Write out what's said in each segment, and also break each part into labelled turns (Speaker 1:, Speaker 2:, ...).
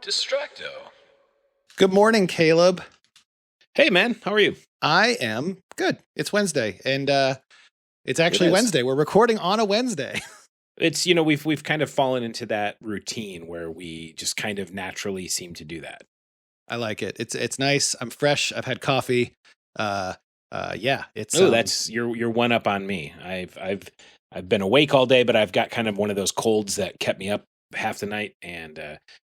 Speaker 1: Distracto.
Speaker 2: Good morning, Caleb.
Speaker 3: Hey, man, how are you?
Speaker 2: I am good. It's Wednesday, and it's actually
Speaker 3: is.
Speaker 2: Wednesday. We're recording on a Wednesday.
Speaker 3: It's we've kind of fallen into that routine where we just kind of naturally seem to do that.
Speaker 2: I like it. It's nice. I'm fresh. I've had coffee. Yeah. It's
Speaker 3: that's you're one up on me. I've been awake all day, but I've got kind of one of those colds that kept me up half the night, and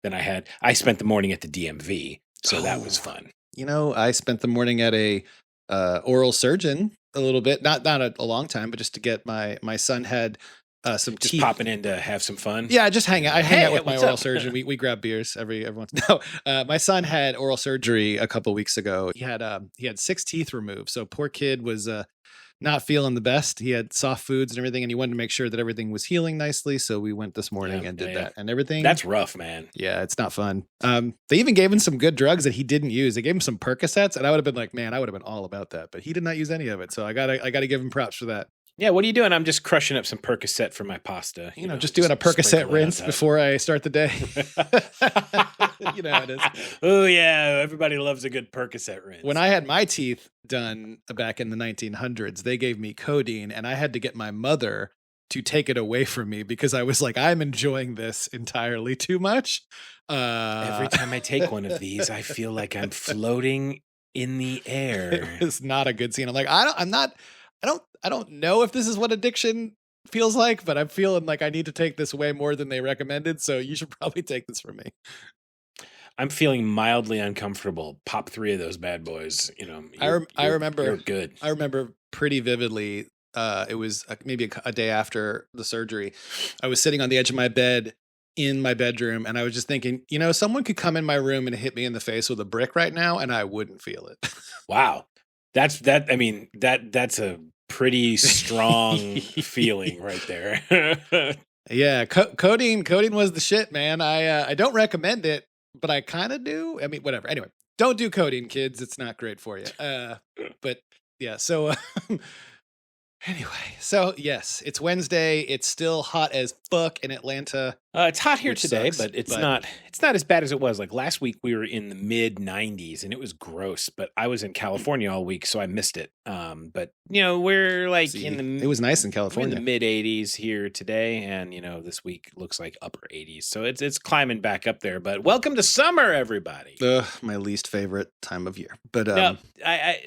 Speaker 3: then I spent the morning at the DMV, so that was fun.
Speaker 2: I spent the morning at a oral surgeon a little bit, not a long time, but just to get my son had some
Speaker 3: Just
Speaker 2: teeth.
Speaker 3: popping in to have some fun.
Speaker 2: Yeah, just hang out. I hang out with my
Speaker 3: what's
Speaker 2: oral
Speaker 3: up?
Speaker 2: surgeon. We grab beers every once. No, my son had oral surgery a couple weeks ago. He had 6 teeth removed. So poor kid was not feeling the best. He had soft foods and everything, and he wanted to make sure that everything was healing nicely. So we went this morning and did that, and everything.
Speaker 3: That's rough, man.
Speaker 2: Yeah, it's not fun. They even gave him some good drugs that he didn't use. They gave him some Percocets, and I would have been like, man, I would have been all about that. But he did not use any of it. So I gotta give him props for that.
Speaker 3: Yeah, what are you doing? I'm just crushing up some Percocet for my pasta.
Speaker 2: Just doing a Percocet
Speaker 3: sprinkle it
Speaker 2: rinse
Speaker 3: on top.
Speaker 2: before I start the day. You know how it is.
Speaker 3: Oh yeah, everybody loves a good Percocet rinse.
Speaker 2: When I had my teeth done back in the 1900s, they gave me codeine, and I had to get my mother to take it away from me because I was like, I'm enjoying this entirely too much.
Speaker 3: Every time I take one of these, I feel like I'm floating in the air.
Speaker 2: It's not a good scene. I'm like, I don't know if this is what addiction feels like, but I'm feeling like I need to take this way more than they recommended. So you should probably take this from me.
Speaker 3: I'm feeling mildly uncomfortable. Pop 3 of those bad boys.
Speaker 2: I remember.
Speaker 3: You're good.
Speaker 2: I remember pretty vividly. It was maybe a day after the surgery. I was sitting on the edge of my bed in my bedroom, and I was just thinking, someone could come in my room and hit me in the face with a brick right now, and I wouldn't feel it.
Speaker 3: Wow, that's a pretty strong feeling right there.
Speaker 2: Yeah, codeine was the shit, man. I don't recommend it, but I kind of do. I mean, whatever. Anyway, don't do codeine, kids. It's not great for you. But yeah, so anyway, so yes, it's Wednesday. It's still hot as fuck in Atlanta.
Speaker 3: It's hot here today,
Speaker 2: sucks,
Speaker 3: but it's not as bad as it was. Like last week, we were in the mid 90s, and it was gross. But I was in California all week, so I missed it. But we're like
Speaker 2: it was nice in California.
Speaker 3: We're in the mid 80s here today, and this week looks like upper 80s. So it's climbing back up there. But welcome to summer, everybody.
Speaker 2: My least favorite time of year. But
Speaker 3: no,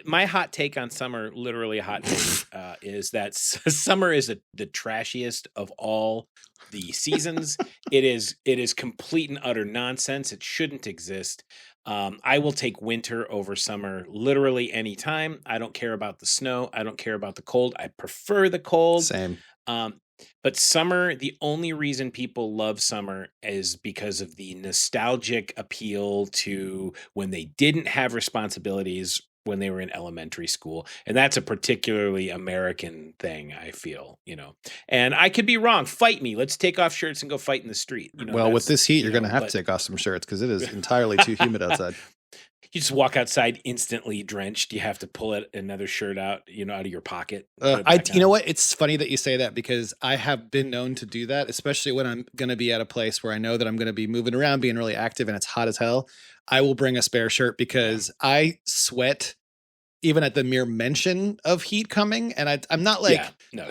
Speaker 3: my hot take on summer, literally a hot take, is that summer is the trashiest of all the seasons. It is complete and utter nonsense. It shouldn't exist. I will take winter over summer literally any time. I don't care about the snow. I don't care about the cold. I prefer the cold.
Speaker 2: Same.
Speaker 3: But summer, the only reason people love summer is because of the nostalgic appeal to when they didn't have responsibilities when they were in elementary school. And that's a particularly American thing, I feel, and I could be wrong. Fight me. Let's take off shirts and go fight in the street.
Speaker 2: Well, with this heat, you're going to have to take off some shirts because it is entirely too humid outside.
Speaker 3: You just walk outside instantly drenched. You have to pull another shirt out, out of your pocket.
Speaker 2: You know what? It's funny that you say that because I have been known to do that, especially when I'm going to be at a place where I know that I'm going to be moving around, being really active, and it's hot as hell. I will bring a spare shirt because I sweat even at the mere mention of heat coming. And I'm not like,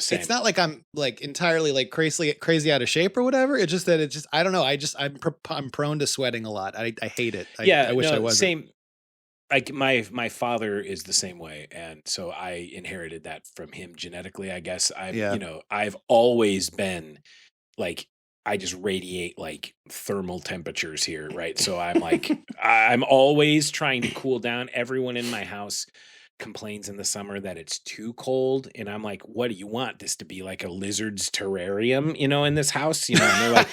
Speaker 3: same.
Speaker 2: It's not like I'm like entirely like crazy out of shape or whatever. It's just that I don't know. I'm prone to sweating a lot. I hate it. I wish I wasn't.
Speaker 3: Same. Like my father is the same way, and so I inherited that from him genetically, I guess. I've always been like, I just radiate like thermal temperatures here, right? So I'm like, I'm always trying to cool down. Everyone in my house complains in the summer that it's too cold, and I'm like, what do you want this to be, like a lizard's terrarium, in this house, and they're like,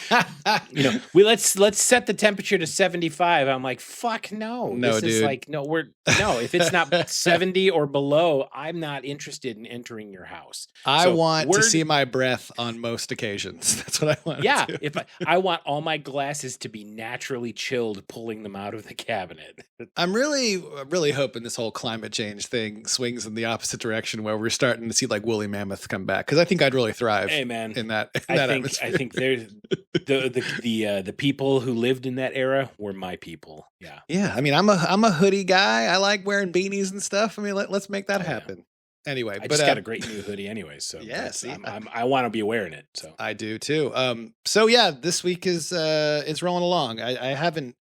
Speaker 3: let's set the temperature to 75. I'm like, fuck no, this is like, if it's not 70 or below, I'm not interested in entering your house.
Speaker 2: I want to see my breath on most occasions. That's what I want.
Speaker 3: Yeah, if I want all my glasses to be naturally chilled, pulling them out of the cabinet.
Speaker 2: I'm really hoping this whole climate change thing swings in the opposite direction, where we're starting to see like woolly mammoth come back. Because I think I'd really thrive.
Speaker 3: Hey man,
Speaker 2: in that
Speaker 3: I
Speaker 2: atmosphere.
Speaker 3: think there's the people who lived in that era were my people. Yeah.
Speaker 2: Yeah. I mean, I'm a hoodie guy. I like wearing beanies and stuff. I mean, let's make that happen. Anyway,
Speaker 3: I just got a great new hoodie anyway, so
Speaker 2: yes,
Speaker 3: I want to be wearing it. So
Speaker 2: I do too. So yeah, this week is rolling along. I haven't.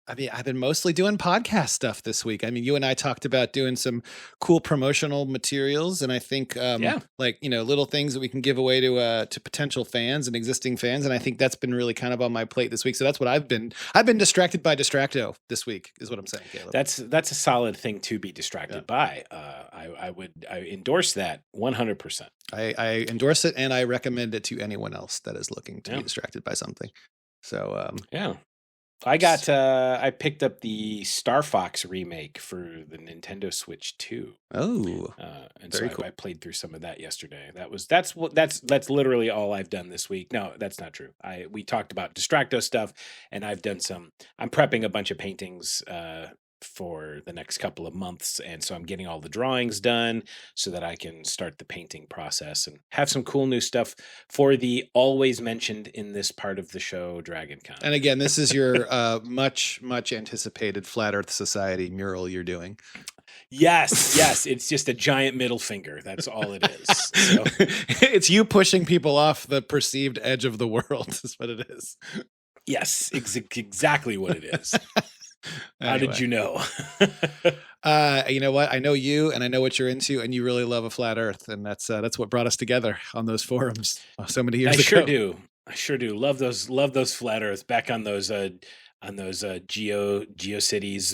Speaker 2: I mean, I've been mostly doing podcast stuff this week. I mean, you and I talked about doing some cool promotional materials, and I think, like, you know, little things that we can give away to potential fans and existing fans. And I think that's been really kind of on my plate this week. So that's what I've been distracted by Distracto this week, is what I'm saying, Caleb.
Speaker 3: That's a solid thing to be distracted by. I endorse that 100%.
Speaker 2: I endorse it, and I recommend it to anyone else that is looking to be distracted by something. So
Speaker 3: I picked up the Star Fox remake for the Nintendo Switch 2.
Speaker 2: Oh,
Speaker 3: and so I played through some of that yesterday. That's literally all I've done this week. No, that's not true. We talked about Distracto stuff, and I'm prepping a bunch of paintings for the next couple of months, and so I'm getting all the drawings done so that I can start the painting process and have some cool new stuff for the always mentioned in this part of the show, DragonCon.
Speaker 2: And again, this is your much anticipated Flat Earth Society mural you're doing.
Speaker 3: Yes, it's just a giant middle finger. That's all it is. So.
Speaker 2: It's you pushing people off the perceived edge of the world, is what it is.
Speaker 3: Yes, exactly what it is. Anyway. How did you know?
Speaker 2: You know what? I know you, and I know what you're into, and you really love a flat Earth, and that's what brought us together on those forums so many years ago.
Speaker 3: I sure do. Love those flat Earths back on those GeoCities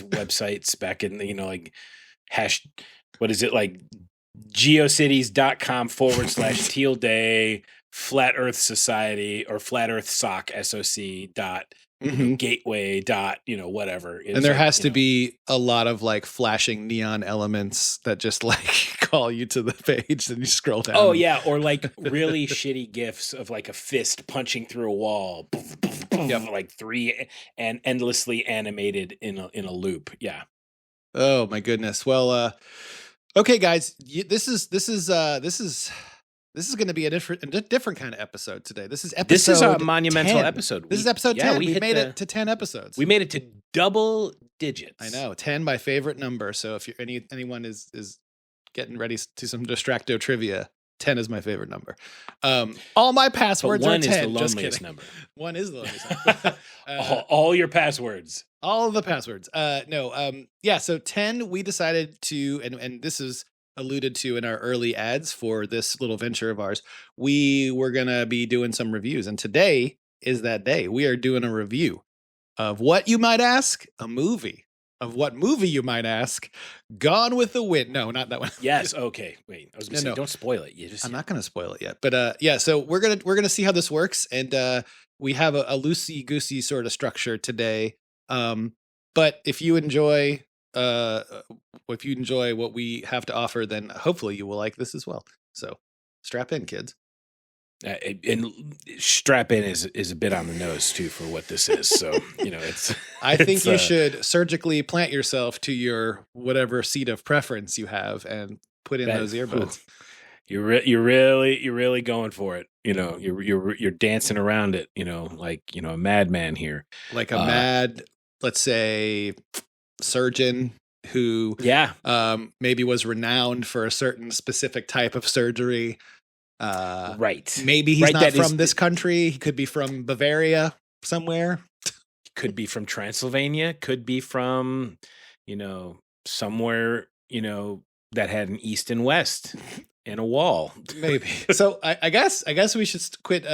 Speaker 3: websites back in the, like what is it, like geocities.com/teal day Flat Earth Society or Flat Earth SOC SOC. Gateway whatever.
Speaker 2: And there has to be a lot of like flashing neon elements that just like call you to the page and you scroll down.
Speaker 3: Oh yeah, or like really shitty gifs of like a fist punching through a wall, like three and endlessly animated in a loop. Yeah.
Speaker 2: Oh my goodness. Well, okay, guys, this is going to be a different kind of episode today. This is
Speaker 3: a monumental
Speaker 2: 10.
Speaker 3: episode.
Speaker 2: This is episode 10. We made it to 10 episodes.
Speaker 3: We made it to double digits.
Speaker 2: I know. 10, my favorite number. So if anyone is getting ready to some Distracto trivia, 10 is my favorite number. All my passwords are 10.
Speaker 3: 1 is the loneliest number.
Speaker 2: 1 is the loneliest number.
Speaker 3: All your passwords.
Speaker 2: All of the passwords. So 10 we decided to, and this is alluded to in our early ads for this little venture of ours, we were going to be doing some reviews. And today is that day. We are doing a review of what you might ask, a movie. Of what movie you might ask, Gone with the Wind. No, not that one.
Speaker 3: Yes. Okay. Wait, I was going to say, don't spoil it.
Speaker 2: I'm not going to spoil it yet. But so we're going to see how this works. And we have a loosey-goosey sort of structure today. But if you enjoy what we have to offer, then hopefully you will like this as well. So strap in, kids.
Speaker 3: And strap in is a bit on the nose too for what this is. So it's.
Speaker 2: I think you should surgically plant yourself to your whatever seat of preference you have and put in those earbuds.
Speaker 3: You're really going for it. You're dancing around it. Like a madman here.
Speaker 2: Like a mad, let's say, surgeon who maybe was renowned for a certain specific type of surgery.
Speaker 3: Right.
Speaker 2: Maybe he's not from this country. He could be from Bavaria somewhere.
Speaker 3: Could be from Transylvania. Could be from, somewhere, that had an east and west and a wall.
Speaker 2: Maybe. So I guess we should quit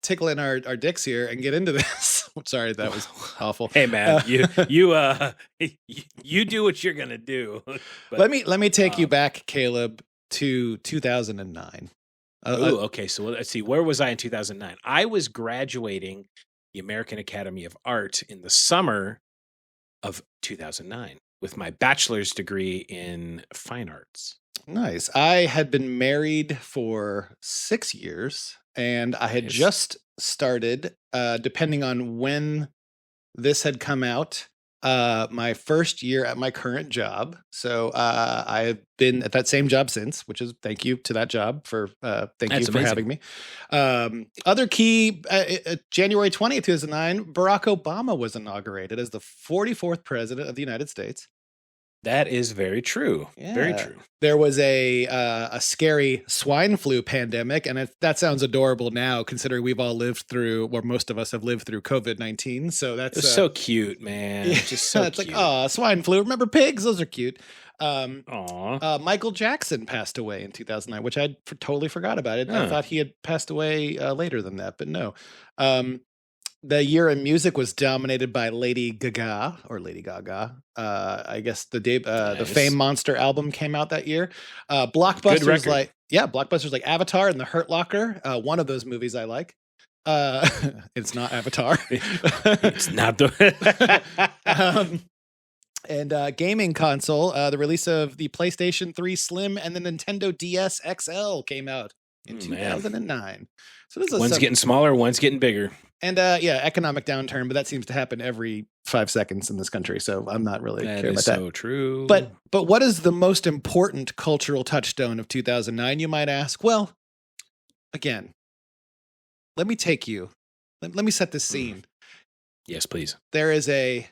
Speaker 2: tickling our dicks here and get into this. I'm sorry, that was awful.
Speaker 3: Hey man, you do what you're gonna do. But,
Speaker 2: let me take you back, Caleb, to 2009.
Speaker 3: Okay. So let's see. Where was I in 2009? I was graduating the American Academy of Art in the summer of 2009 with my bachelor's degree in fine arts.
Speaker 2: Nice. I had been married for 6 years, and I had just started, depending on when this had come out, my first year at my current job. So I've been at that same job since, which is thank you to that job for thank
Speaker 3: That's
Speaker 2: you for
Speaker 3: amazing.
Speaker 2: having me. Other key January 20th, 2009, Barack Obama was inaugurated as the 44th president of the United States.
Speaker 3: That is very true.
Speaker 2: Yeah.
Speaker 3: Very true.
Speaker 2: There was a scary swine flu pandemic, and that sounds adorable now, considering we've all lived through, or most of us have lived through COVID-19. So that's
Speaker 3: so cute, man.
Speaker 2: Yeah,
Speaker 3: Just so
Speaker 2: it's
Speaker 3: cute.
Speaker 2: like, oh, swine flu. Remember pigs? Those are cute.
Speaker 3: Michael
Speaker 2: Jackson passed away in 2009, which I totally forgot about it. I thought he had passed away later than that, but no. The year in music was dominated by Lady Gaga. I guess the Fame Monster album came out that year. Blockbusters like Avatar and The Hurt Locker. One of those movies I like. It's not Avatar.
Speaker 3: It's not the
Speaker 2: and gaming console. The release of the PlayStation 3 Slim and the Nintendo DS XL came out in 2009. So this is
Speaker 3: one's getting smaller, one's getting bigger.
Speaker 2: And economic downturn, but that seems to happen every 5 seconds in this country. So I'm not really care about that.
Speaker 3: So true.
Speaker 2: But what is the most important cultural touchstone of 2009? You might ask. Well, again, let me take you. Let me set the scene.
Speaker 3: Yes, please.
Speaker 2: There is a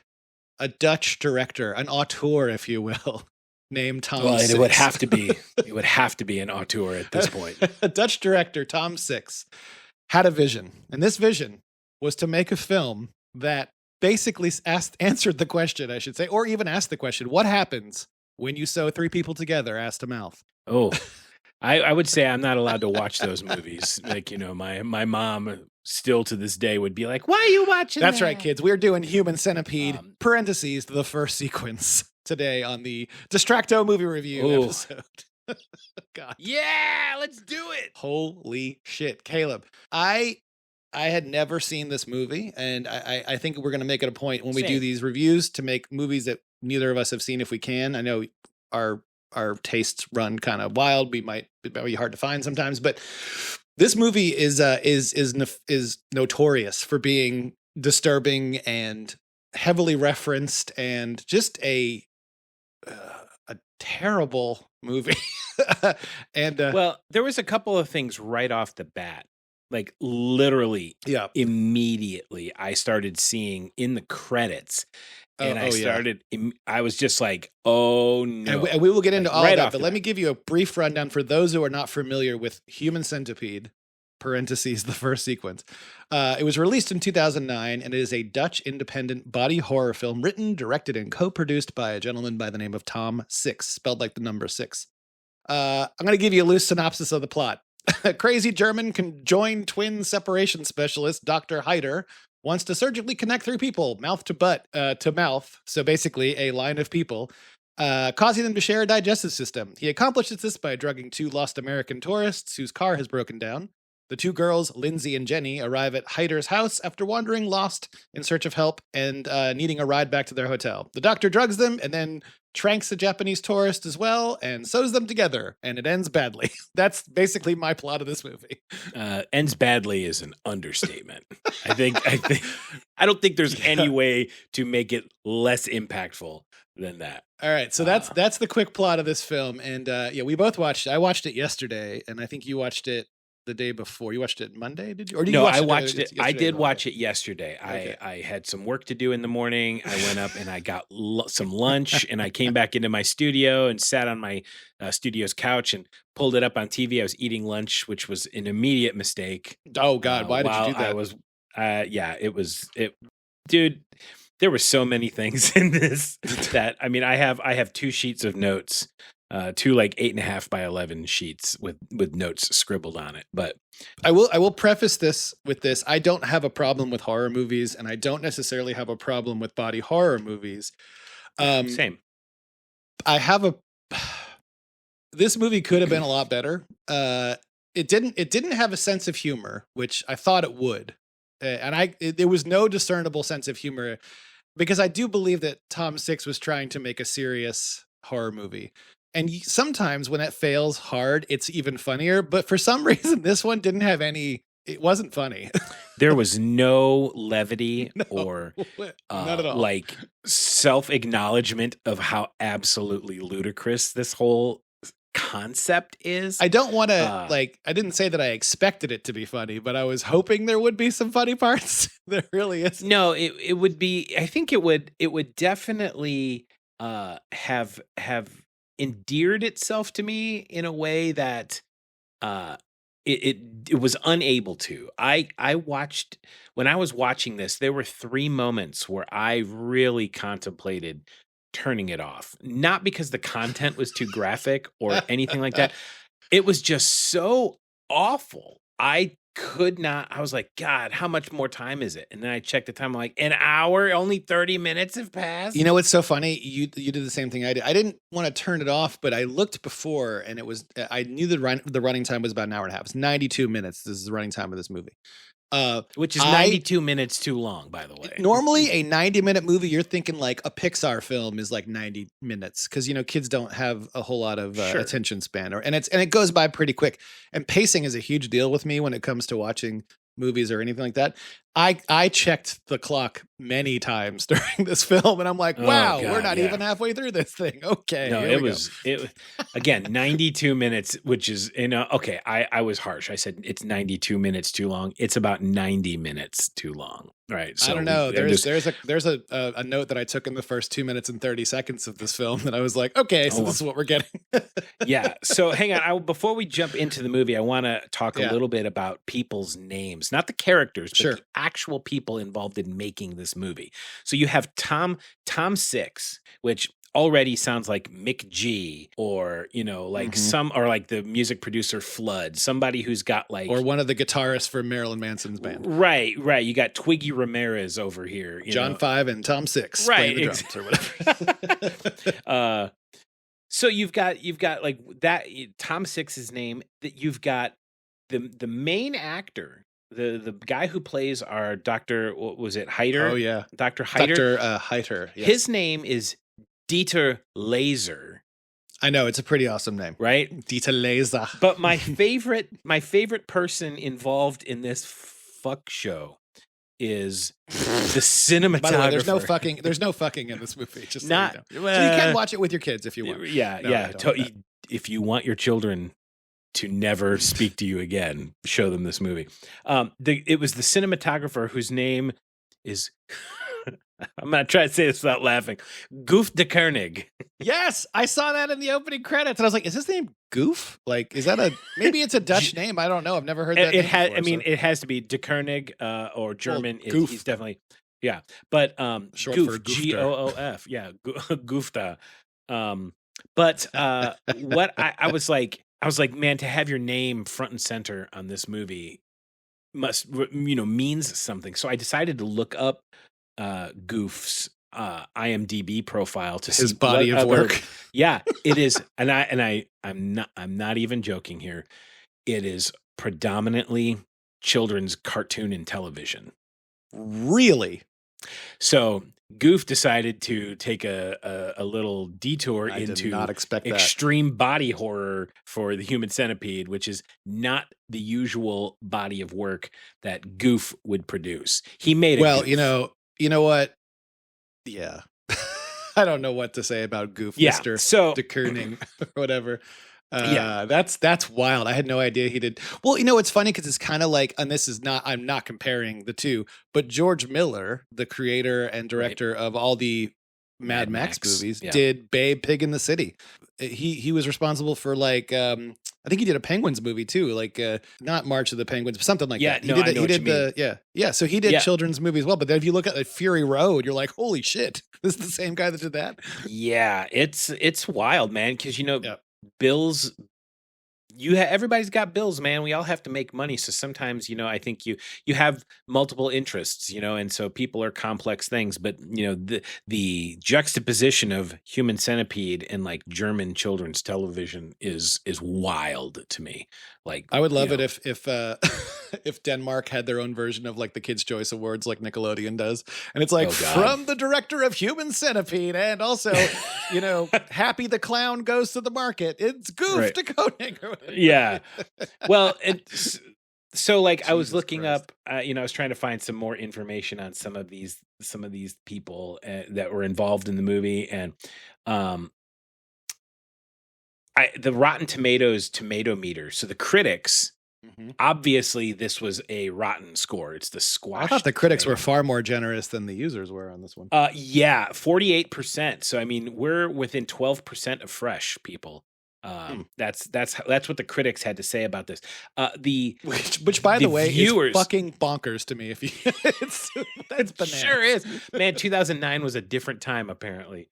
Speaker 2: Dutch director, an auteur, if you will, named Tom.
Speaker 3: Well,
Speaker 2: Six.
Speaker 3: it would have to be. It would have to be an auteur at this point.
Speaker 2: A Dutch director, Tom Six, had a vision, and this vision was to make a film that basically answered the question, I should say, or even asked the question, what happens when you sew 3 people together, ass to mouth?
Speaker 3: Oh, I would say I'm not allowed to watch those movies. Like, my mom still to this day would be like, why are you watching
Speaker 2: That's
Speaker 3: that?
Speaker 2: right, kids. We're doing Human Centipede, parentheses, the first sequence today on the Distracto movie review episode. God.
Speaker 3: Yeah, let's do it.
Speaker 2: Holy shit, Caleb. I had never seen this movie, and I think we're going to make it a point when we do these reviews to make movies that neither of us have seen if we can. I know our tastes run kind of wild. It might be hard to find sometimes, but this movie is notorious for being disturbing and heavily referenced and just a terrible movie. And
Speaker 3: well, there was a couple of things right off the bat. Like literally, immediately, I started seeing in the credits, and I was just like, "Oh no!"
Speaker 2: And we will get into all that, but let me give you a brief rundown for those who are not familiar with Human Centipede. Parentheses, the first sequence. It was released in 2009, and it is a Dutch independent body horror film written, directed, and co-produced by a gentleman by the name of Tom Six, spelled like the number 6. I'm going to give you a loose synopsis of the plot. A crazy German conjoined twin separation specialist, Dr. Heider, wants to surgically connect 3 people, mouth to butt, to mouth, so basically a line of people, causing them to share a digestive system. He accomplishes this by drugging 2 lost American tourists whose car has broken down. The 2 girls, Lindsay and Jenny, arrive at Heider's house after wandering lost in search of help and needing a ride back to their hotel. The doctor drugs them and then tranks the Japanese tourist as well and sews them together, and it ends badly. That's basically my plot of this movie.
Speaker 3: Ends badly is an understatement. I don't think there's any way to make it less impactful than that.
Speaker 2: All right, so that's the quick plot of this film, and we both watched. I watched it yesterday, and I think you watched it the day before. You watched it Monday, did you? Or did you watch
Speaker 3: I watched it. I did watch it yesterday.
Speaker 2: Okay.
Speaker 3: I had some work to do in the morning. I went up and I got some lunch, and I came back into my studio and sat on my studio's couch and pulled it up on TV. I was eating lunch, which was an immediate mistake.
Speaker 2: Oh God, why did you do that?
Speaker 3: I was, dude. There were so many things in this that I have 2 sheets of notes. 2 like 8.5 by 11 sheets with notes scribbled on it. But
Speaker 2: I will preface this with this. I don't have a problem with horror movies, and I don't necessarily have a problem with body horror movies.
Speaker 3: Same.
Speaker 2: This movie could have been a lot better. It didn't have a sense of humor, which I thought it would. And there was no discernible sense of humor, because I do believe that Tom Six was trying to make a serious horror movie. And sometimes when it fails hard, it's even funnier. But for some reason, this one didn't have any it wasn't funny.
Speaker 3: There was no levity
Speaker 2: No,
Speaker 3: or
Speaker 2: not at all.
Speaker 3: like self-acknowledgement of how absolutely ludicrous this whole concept is.
Speaker 2: I don't want to I didn't say that I expected it to be funny, but I was hoping there would be some funny parts. There really is.
Speaker 3: No, it would be. I think it would definitely have endeared itself to me in a way that it was unable to. I watched when I was watching this, there were 3 moments where I really contemplated turning it off. Not because the content was too graphic or anything like that. It was just so awful. I could not. I was like, God, how much more time is it? And then I checked the time. I'm like, an hour, only 30 minutes have passed.
Speaker 2: You know what's so funny? You did the same thing I did. I didn't want to turn it off, but I looked before, and I knew the running time was about an hour and a half. It's 92 minutes. This is the running time of this movie.
Speaker 3: Which is 92 minutes too long, by the way.
Speaker 2: Normally, a 90-minute movie, you're thinking like a Pixar film is like 90 minutes because kids don't have a whole lot of attention span, and it goes by pretty quick. And pacing is a huge deal with me when it comes to watching movies or anything like that. I checked the clock many times during this film, and I'm like, wow, we're not even halfway through this thing. Okay.
Speaker 3: No, it again, 92 minutes, which is, okay, I was harsh. I said it's 92 minutes too long. It's about 90 minutes too long. Right. So
Speaker 2: I don't know. There's a note that I took in the first 2 minutes and 30 seconds of this film that I was like, okay, so this is what we're getting.
Speaker 3: Yeah. So hang on. Before we jump into the movie, I want to talk a little bit about people's names, not the characters, but the actual people involved in making this movie. So you have Tom Six, which already sounds like Mick G, or some, or like the music producer Flood, somebody who's got like,
Speaker 2: or one of the guitarists for Marilyn Manson's band.
Speaker 3: Right. You got Twiggy Ramirez over here,
Speaker 2: John 5 and Tom 6,
Speaker 3: right?
Speaker 2: The drums or whatever.
Speaker 3: So you've got like that Tom Six's name. That you've got the main actor. The guy who plays our Dr. What was it? Heiter?
Speaker 2: Oh, yeah.
Speaker 3: Dr. Heiter.
Speaker 2: Dr. Heiter. Yes.
Speaker 3: His name is Dieter Laser.
Speaker 2: I know, it's a pretty awesome name.
Speaker 3: Right?
Speaker 2: Dieter Laser.
Speaker 3: But my favorite person involved in this fuck show is the cinematographer.
Speaker 2: By the way, there's no fucking in this movie. Just
Speaker 3: not,
Speaker 2: so you know. So you can watch it with your kids if you want.
Speaker 3: Yeah. If you want your children to never speak to you again, show them this movie. It was the cinematographer whose name is I'm gonna try to say this without laughing. Goof de Koenig.
Speaker 2: Yes, I saw that in the opening credits, and I was like, "Is his name Goof? Like, is that maybe it's a Dutch name? I don't know. I've never heard that.
Speaker 3: It has to be de Koenig or German.
Speaker 2: Well, Goof.
Speaker 3: He's definitely but
Speaker 2: short
Speaker 3: Goof,
Speaker 2: for
Speaker 3: Goof, yeah, Goofta. But what I was like, man, to have your name front and center on this movie must means something. So I decided to look up Goof's IMDb profile to see
Speaker 2: his body of work.
Speaker 3: Yeah, it is, and I'm not even joking here. It is predominantly children's cartoon and television.
Speaker 2: Really?
Speaker 3: So Goof decided to take a little detour into
Speaker 2: did not expect
Speaker 3: extreme body horror for the Human Centipede, which is not the usual body of work that Goof would produce. He made it.
Speaker 2: Well, Goof. You know what? Yeah. I don't know what to say about Goof, Mr. de Koenig or whatever. That's wild. I had no idea he did. Well, it's funny because it's kind of like, and I'm not comparing the two, but George Miller, the creator and director of all the Mad Max movies, did Babe, Pig in the City. He was responsible for like, I think he did a Penguins movie too, like not March of the Penguins, but something like that. So he did children's movies as well. But then if you look at Fury Road, you're like, holy shit, this is the same guy that did that.
Speaker 3: Yeah, it's wild, man, because bills. Everybody's got bills, man. We all have to make money. So sometimes, I think you have multiple interests, and so people are complex things. But the juxtaposition of Human Centipede and like German children's television is wild to me. Like,
Speaker 2: I would love it if if Denmark had their own version of like the Kids' Choice Awards, like Nickelodeon does, and it's like from the director of Human Centipede, and also Happy the Clown Goes to the Market. It's Goof de Koenig.
Speaker 3: Yeah. Well, So like I was
Speaker 2: Jesus
Speaker 3: looking
Speaker 2: Christ.
Speaker 3: up, I was trying to find some more information on some of these people that were involved in the movie, and um, the Rotten Tomatoes tomato meter. So the critics,
Speaker 2: Mhm.
Speaker 3: obviously, this was a rotten score. It's the
Speaker 2: I thought
Speaker 3: squashed
Speaker 2: the critics were
Speaker 3: tomato.
Speaker 2: far more generous than the users were on this one.
Speaker 3: Yeah, 48%. So I mean, we're within 12% of fresh people.
Speaker 2: Hmm.
Speaker 3: That's what the critics had to say about this. The
Speaker 2: Which by the way
Speaker 3: viewers,
Speaker 2: is fucking bonkers to me. If you, that's
Speaker 3: it
Speaker 2: bananas.
Speaker 3: sure is. Man, 2009 was a different time apparently.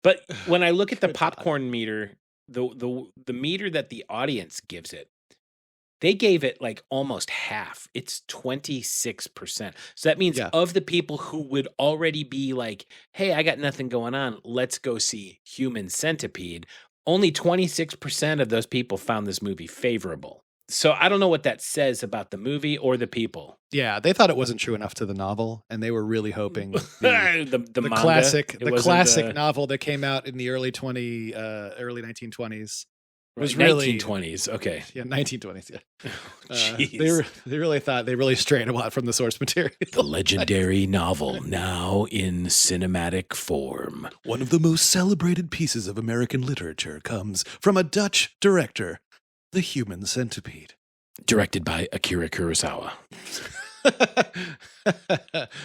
Speaker 3: But when I look at the
Speaker 2: Good God.
Speaker 3: popcorn meter, the meter that the audience gives it, they gave it like almost half. It's 26%. So that means
Speaker 2: Yeah.
Speaker 3: of the people who would already be like, hey, I got nothing going on, let's go see Human Centipede, only 26% of those people found this movie favorable. So I don't know what that says about the movie or the people.
Speaker 2: Yeah, they thought it wasn't true enough to the novel, and they were really hoping
Speaker 3: the
Speaker 2: the
Speaker 3: manga,
Speaker 2: classic novel that came out in the early 1920s was
Speaker 3: right,
Speaker 2: really
Speaker 3: 1920s. Okay.
Speaker 2: Yeah, 1920s. Yeah,
Speaker 3: Jeez.
Speaker 2: they really thought they really strayed a lot from the source material.
Speaker 3: The legendary novel now in cinematic form.
Speaker 2: One of the most celebrated pieces of American literature comes from a Dutch director, The Human Centipede.
Speaker 3: Directed by Akira Kurosawa.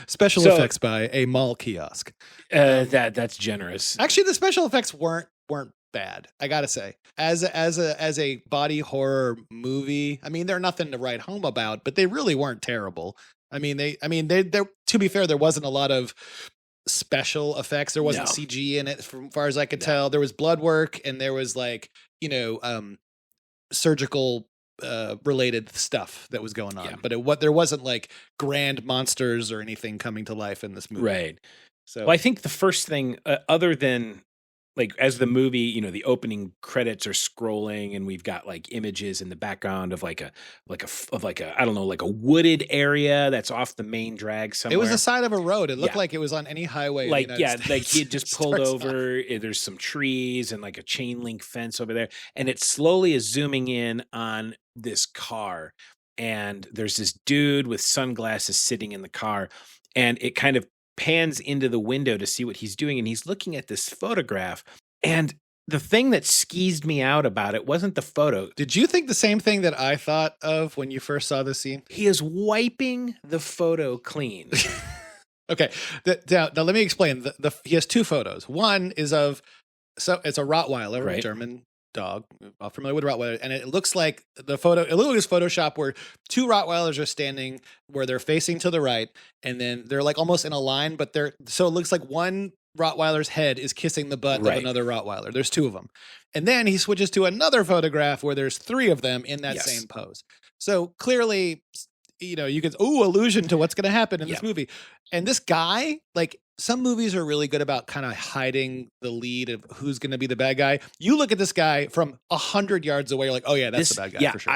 Speaker 2: Special effects by a mall kiosk.
Speaker 3: That's generous.
Speaker 2: Actually, the special effects weren't bad. I gotta say, as a body horror movie, I mean, they're nothing to write home about, but they really weren't terrible. I mean, they to be fair, there wasn't a lot of special effects. There wasn't CG in it, from far as I could tell. There was blood work, and there was like surgical related stuff that was going on, but there wasn't like grand monsters or anything coming to life in this movie,
Speaker 3: right?
Speaker 2: So,
Speaker 3: well, I think the first thing, other than like as the movie, the opening credits are scrolling, and we've got like images in the background of like a I don't know, like a wooded area that's off the main drag somewhere.
Speaker 2: It was the side of a road. It looked like it was on any highway.
Speaker 3: Like
Speaker 2: in the United States.
Speaker 3: like he had just pulled over. There's some trees and like a chain link fence over there, and it slowly is zooming in on this car, and there's this dude with sunglasses sitting in the car, and it kind of pans into the window to see what he's doing, and he's looking at this photograph. And the thing that skeezed me out about it wasn't the photo.
Speaker 2: Did you think the same thing that I thought of when you first saw the scene?
Speaker 3: He is wiping the photo clean.
Speaker 2: Okay, now let me explain. He has two photos. One is it's a Rottweiler,
Speaker 3: right.
Speaker 2: A German dog. I'm familiar with Rottweiler, and it looks like the photo. It looks like Photoshop where two Rottweilers are standing where they're facing to the right, and then they're like almost in a line, but so it looks like one Rottweiler's head is kissing the butt of another Rottweiler. There's two of them, and then he switches to another photograph where there's three of them in that same pose. So clearly, you could allusion to what's going to happen in this movie. And this guy, like, some movies are really good about kind of hiding the lead of who's going to be the bad guy. You look at this guy from 100 yards away, you're like, oh yeah, that's the bad guy for sure.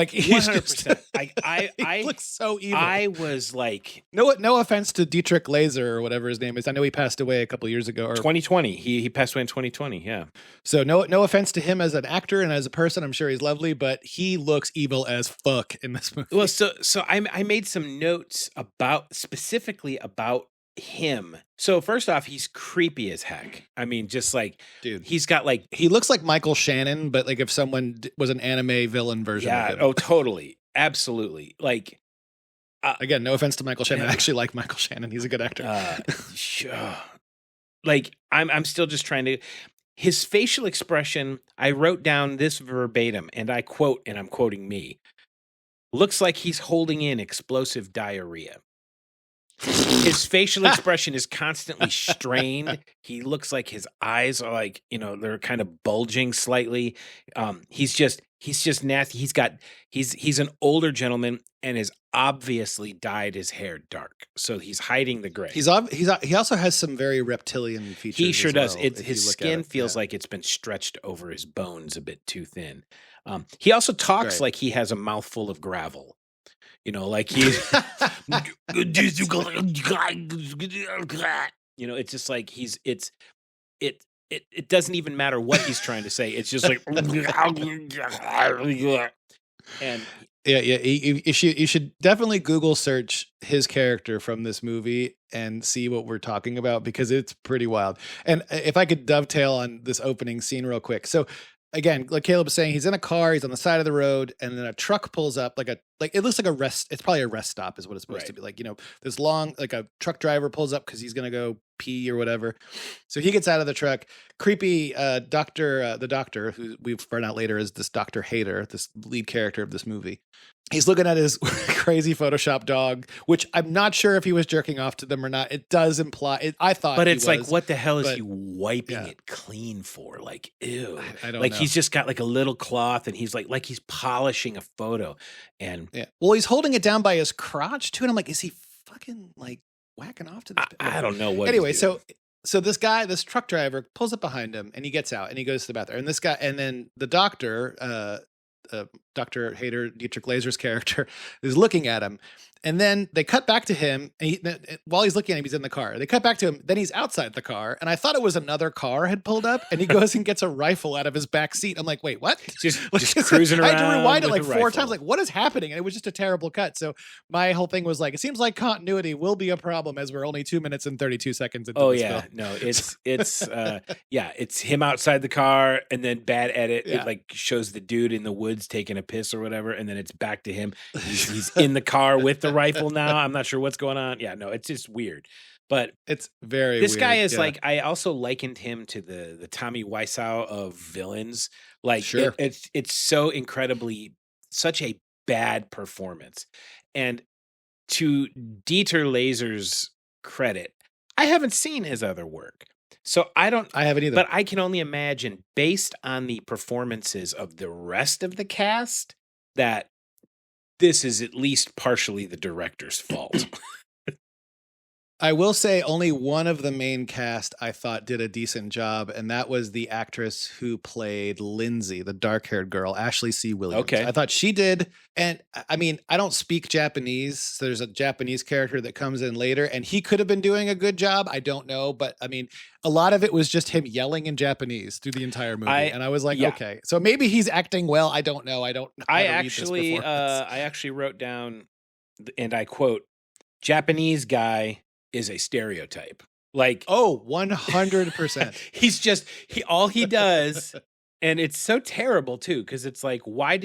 Speaker 2: He's
Speaker 3: 100%.
Speaker 2: He looks so evil.
Speaker 3: I was like,
Speaker 2: no offense to Dietrich Laser or whatever his name is. I know he passed away a couple years ago. Or
Speaker 3: 2020. He passed away in 2020. Yeah.
Speaker 2: So no offense to him as an actor and as a person. I'm sure he's lovely, but he looks evil as fuck in this movie.
Speaker 3: Well, so I made some notes specifically about him. So first off, he's creepy as heck. I mean, just like, dude, he's got like,
Speaker 2: he looks like Michael Shannon, but like if someone was an anime villain version of him.
Speaker 3: Oh, totally. Absolutely. Like,
Speaker 2: again, no offense to Michael Shannon. I actually like Michael Shannon. He's a good actor.
Speaker 3: Like, I'm still just trying to, his facial expression, I wrote down this verbatim, and I quote, and I'm quoting me, looks like he's holding in explosive diarrhea. His facial expression is constantly strained. He looks like his eyes are like, they're kind of bulging slightly. He's just nasty. He's an older gentleman and has obviously dyed his hair dark. So he's hiding the gray.
Speaker 2: He also has some very reptilian features.
Speaker 3: He sure does.
Speaker 2: Well,
Speaker 3: his skin feels like it's been stretched over his bones a bit too thin. He also talks like he has a mouthful of gravel. Like he's, it's just like it doesn't even matter what he's trying to say. It's just like, and
Speaker 2: Yeah, yeah. You should definitely Google search his character from this movie and see what we're talking about because it's pretty wild. And if I could dovetail on this opening scene real quick. So again, like Caleb was saying, he's in a car, he's on the side of the road, and then a truck pulls up, like it looks like a rest. It's probably a rest stop, is what it's supposed to
Speaker 3: Right.
Speaker 2: be. Like, this long, like a truck driver pulls up because he's gonna go pee or whatever. So he gets out of the truck. Creepy the doctor, who we find out later is this Dr. Hader, this lead character of this movie. He's looking at his crazy Photoshop dog, which I'm not sure if he was jerking off to them or not. It does imply it. I thought,
Speaker 3: but
Speaker 2: he
Speaker 3: it's
Speaker 2: was,
Speaker 3: like, what the hell is
Speaker 2: but
Speaker 3: he wiping
Speaker 2: yeah.
Speaker 3: it clean for? Like, ew.
Speaker 2: I don't
Speaker 3: Like
Speaker 2: know.
Speaker 3: he's just got like a little cloth, and he's like he's polishing a photo. And
Speaker 2: Yeah. Well, he's holding it down by his crotch too, and I'm like, is he fucking like whacking off to this?
Speaker 3: I don't know what.
Speaker 2: Anyway,
Speaker 3: he's doing.
Speaker 2: so this truck driver pulls up behind him, and he gets out, and he goes to the bathroom. And this guy, and then the doctor, Dr. Hader, Dietrich Laser's character, is looking at him. And then they cut back to him, and while he's looking at him, he's in the car. They cut back to him, then he's outside the car, and I thought it was another car had pulled up, and he goes and gets a rifle out of his back seat. I'm like, wait, what?
Speaker 3: Just cruising around.
Speaker 2: I had to rewind it
Speaker 3: with
Speaker 2: like
Speaker 3: a
Speaker 2: 4
Speaker 3: rifle.
Speaker 2: times, like, what is happening? And it was just a terrible cut. So my whole thing was like, it seems like continuity will be a problem as we're only 2 minutes and 32 seconds into this film.
Speaker 3: No, it's him outside the car, and then bad edit.
Speaker 2: Yeah.
Speaker 3: It like shows the dude in the woods taking a piss or whatever, and then it's back to him. He's in the car with the rifle now. I'm not sure what's going on. Yeah, no, it's just weird. But
Speaker 2: it's very
Speaker 3: this
Speaker 2: weird.
Speaker 3: guy is
Speaker 2: Yeah.
Speaker 3: like, I also likened him to the Tommy Wiseau of villains. Like,
Speaker 2: Sure.
Speaker 3: it's so incredibly, such a bad performance. And to Dieter Laser's credit, I haven't seen his other work, so I
Speaker 2: haven't either.
Speaker 3: But I can only imagine, based on the performances of the rest of the cast, that this is at least partially the director's fault.
Speaker 2: I will say only one of the main cast I thought did a decent job, and that was the actress who played Lindsay, the dark-haired girl, Ashley C. Williams.
Speaker 3: Okay.
Speaker 2: I thought she did. And I mean, I don't speak Japanese, so there's a Japanese character that comes in later, and he could have been doing a good job. I don't know, but I mean, a lot of it was just him yelling in Japanese through the entire movie. And I was like, okay, so maybe he's acting well. I don't know. I don't know how to read this performance.
Speaker 3: I actually wrote down, and I quote, Japanese guy is a stereotype. Like,
Speaker 2: 100%.
Speaker 3: all he does, and it's so terrible too, because it's like, why?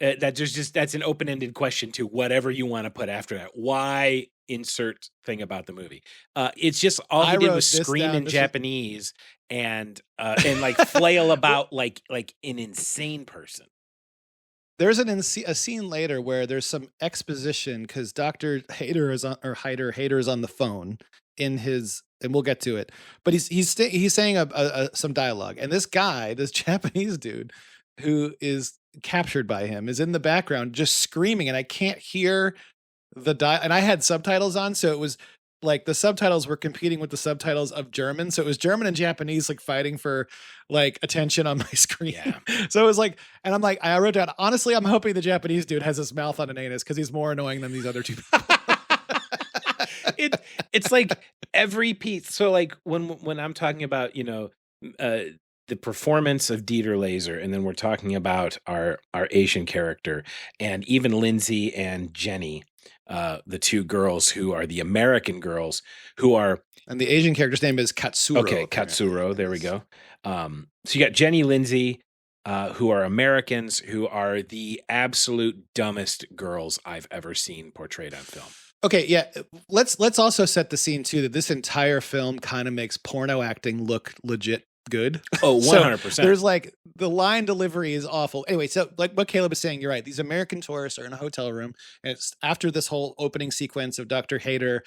Speaker 3: That's an open-ended question to whatever you want to put after that. Why insert thing about the movie? It's just all he did was scream in Japanese and like flail about like an insane person.
Speaker 2: There's a scene later where there's some exposition because Dr. Hader is on the phone in his, and we'll get to it, but he's saying some dialogue, and this guy, this Japanese dude who is captured by him, is in the background just screaming, and I can't hear and I had subtitles on, so it was like the subtitles were competing with the subtitles of German. So it was German and Japanese like fighting for like attention on my screen.
Speaker 3: Yeah.
Speaker 2: So it was like, and I'm like, I wrote down, honestly, I'm hoping the Japanese dude has his mouth on an anus because he's more annoying than these other two people.
Speaker 3: It's like every piece. So like when I'm talking about, the performance of Dieter Laser, and then we're talking about our Asian character, and even Lindsay and Jenny, the two girls who are the American girls who are,
Speaker 2: and the Asian character's name is Katsuro.
Speaker 3: Okay, Katsuro. There we go. So you got Jenny, Lindsay, who are Americans, who are the absolute dumbest girls I've ever seen portrayed on film.
Speaker 2: Okay, yeah. Let's also set the scene too that this entire film kind of makes porno acting look legit good.
Speaker 3: 100%.
Speaker 2: So there's like the line delivery is awful. Anyway, so like what Caleb is saying, you're right. These American tourists are in a hotel room, and it's after this whole opening sequence of Dr. Hader,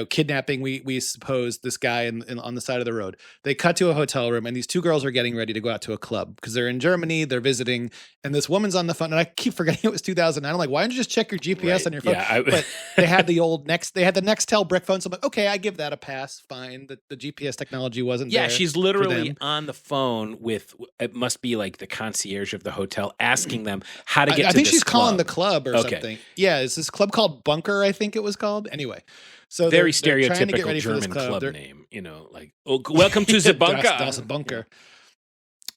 Speaker 2: kidnapping, we suppose, this guy on the side of the road. They cut to a hotel room, and these two girls are getting ready to go out to a club because they're in Germany, they're visiting, and this woman's on the phone, and I keep forgetting it was 2009. I'm like, why don't you just check your GPS on your phone?
Speaker 3: Yeah,
Speaker 2: but they had the Nextel brick phone, so I'm like, okay, I give that a pass, fine. The GPS technology wasn't there.
Speaker 3: Yeah, she's literally on the phone with, it must be like the concierge of the hotel, asking them how to get to this club.
Speaker 2: I think she's calling the club or something. Yeah, it's this club called Bunker, I think it was called. Anyway. So
Speaker 3: very
Speaker 2: they're
Speaker 3: stereotypical German club name, like, welcome to the bunker.
Speaker 2: Das Bunker.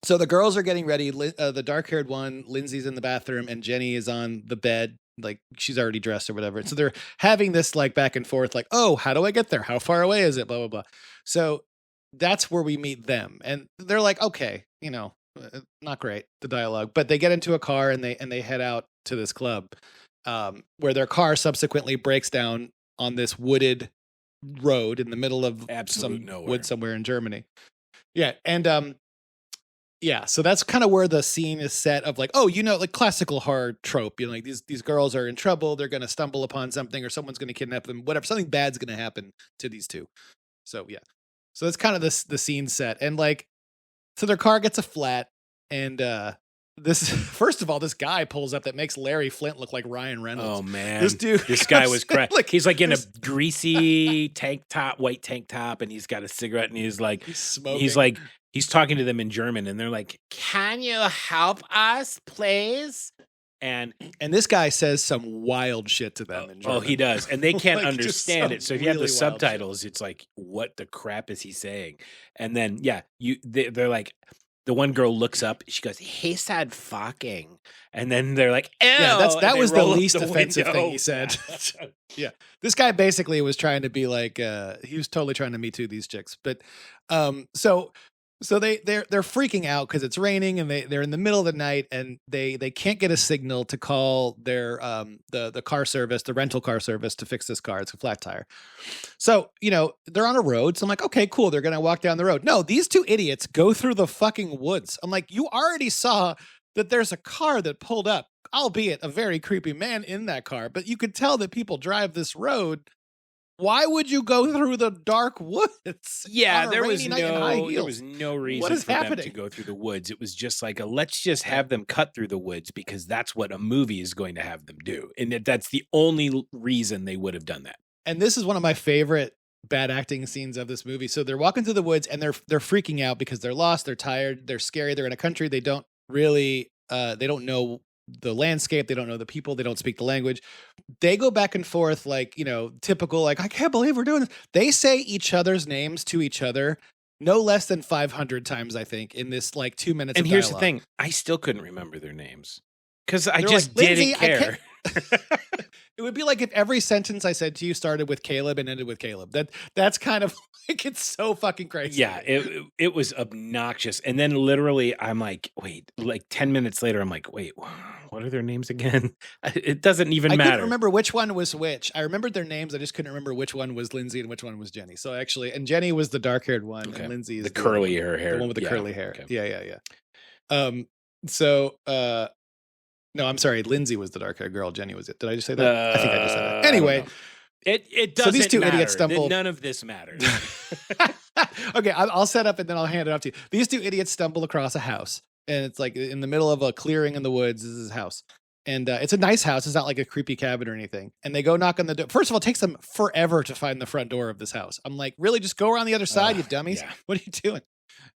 Speaker 2: So the girls are getting ready. The dark-haired one, Lindsay's in the bathroom, and Jenny is on the bed. Like she's already dressed or whatever. So they're having this like back and forth, like, oh, how do I get there? How far away is it? Blah, blah, blah. So that's where we meet them. And they're like, okay, not great, the dialogue. But they get into a car and they head out to this club, where their car subsequently breaks down on this wooded road in the middle of
Speaker 3: Absolute
Speaker 2: some
Speaker 3: nowhere.
Speaker 2: wood somewhere in Germany. Yeah. And yeah, so that's kind of where the scene is set of like, oh, like classical horror trope. Like these girls are in trouble. They're going to stumble upon something or someone's going to kidnap them, whatever. Something bad's going to happen to these two. So, yeah. So that's kind of the scene set. And like, so their car gets a flat. And first of all, this guy pulls up that makes Larry Flint look like Ryan Reynolds.
Speaker 3: Oh, man.
Speaker 2: This
Speaker 3: guy was crazy.
Speaker 2: like,
Speaker 3: he's like in a greasy white tank top, and he's got a cigarette, and he's
Speaker 2: smoking.
Speaker 3: He's talking to them in German, and they're like, "Can you help us, please?" And
Speaker 2: this guy says some wild shit to them in German.
Speaker 3: Oh, he does. And they can't
Speaker 2: Like,
Speaker 3: understand it. So if you have the
Speaker 2: really wild
Speaker 3: subtitles, it's like, what the crap is he saying? And then, yeah, they're like, the one girl looks up, she goes, he said fucking. And then they're like, ew.
Speaker 2: Yeah, that was the
Speaker 3: roll up
Speaker 2: least offensive
Speaker 3: window.
Speaker 2: thing he said. Yeah. This guy basically was trying to be like, he was totally trying to Me Too these chicks. But so they're freaking out because it's raining and they're in the middle of the night and they can't get a signal to call their the car service, the rental car service, to fix this car. It's a flat tire. So, they're on a road. So I'm like, okay, cool. They're gonna walk down the road. No, these two idiots go through the fucking woods. I'm like, you already saw that there's a car that pulled up, albeit a very creepy man in that car, but you could tell that people drive this road. Why would you go through the dark woods?
Speaker 3: Yeah,
Speaker 2: there was
Speaker 3: no reason for
Speaker 2: happening?
Speaker 3: them to go through the woods. It was just like let's just have them cut through the woods because that's what a movie is going to have them do. And that's the only reason they would have done that.
Speaker 2: And this is one of my favorite bad acting scenes of this movie. So they're walking through the woods and they're freaking out because they're lost, they're tired, they're scary, they're in a country they don't really they don't know the landscape, they don't know the people, they don't speak the language. They go back and forth like, typical, like, I can't believe we're doing this. They say each other's names to each other no less than 500 times, I think, in this like 2 minutes
Speaker 3: and
Speaker 2: of
Speaker 3: here's
Speaker 2: dialogue.
Speaker 3: the thing, I still couldn't remember their names because I
Speaker 2: They're
Speaker 3: just
Speaker 2: like,
Speaker 3: didn't care.
Speaker 2: It would be like if every sentence I said to you started with Caleb and ended with Caleb. That's kind of like, it's so fucking crazy.
Speaker 3: Yeah, it was obnoxious. And then literally I'm like, wait, like 10 minutes later, I'm like, wait, what are their names again? It doesn't even matter.
Speaker 2: I couldn't remember which one was which. I remembered their names. I just couldn't remember which one was Lindsay and which one was Jenny. So actually, and Jenny was the dark-haired one,
Speaker 3: Okay.
Speaker 2: and Lindsay is
Speaker 3: the curly hair.
Speaker 2: The one with the curly hair.
Speaker 3: Okay.
Speaker 2: Yeah. So, no, I'm sorry. Lindsay was the dark-haired girl. Jenny was it. Did I just say that? I think I just said that. Anyway.
Speaker 3: It doesn't
Speaker 2: so these two
Speaker 3: matter.
Speaker 2: idiots stumble.
Speaker 3: None of this matters.
Speaker 2: Okay, I'll set up and then I'll hand it off to you. These two idiots stumble across a house, and it's like in the middle of a clearing in the woods. This is his house, and it's a nice house. It's not like a creepy cabin or anything. And they go knock on the door. First of all, it takes them forever to find the front door of this house. I'm like, really? Just go around the other side, you dummies.
Speaker 3: Yeah.
Speaker 2: What are you doing?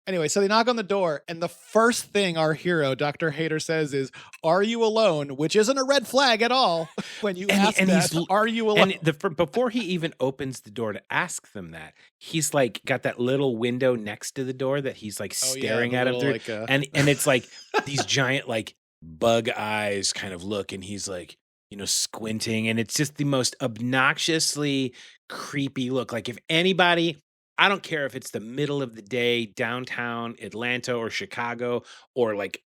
Speaker 2: Anyway, so they knock on the door, and the first thing our hero, Dr. Hader, says is, "Are you alone?" Which isn't a red flag at all when you ask that, "Are you alone?"
Speaker 3: And before he even opens the door to ask them that, he's like got that little window next to the door that he's like staring at him through.
Speaker 2: Like,
Speaker 3: and it's like these giant like bug eyes kind of look, and he's like, squinting, and it's just the most obnoxiously creepy look. Like if anybody... I don't care if it's the middle of the day, downtown Atlanta or Chicago, or like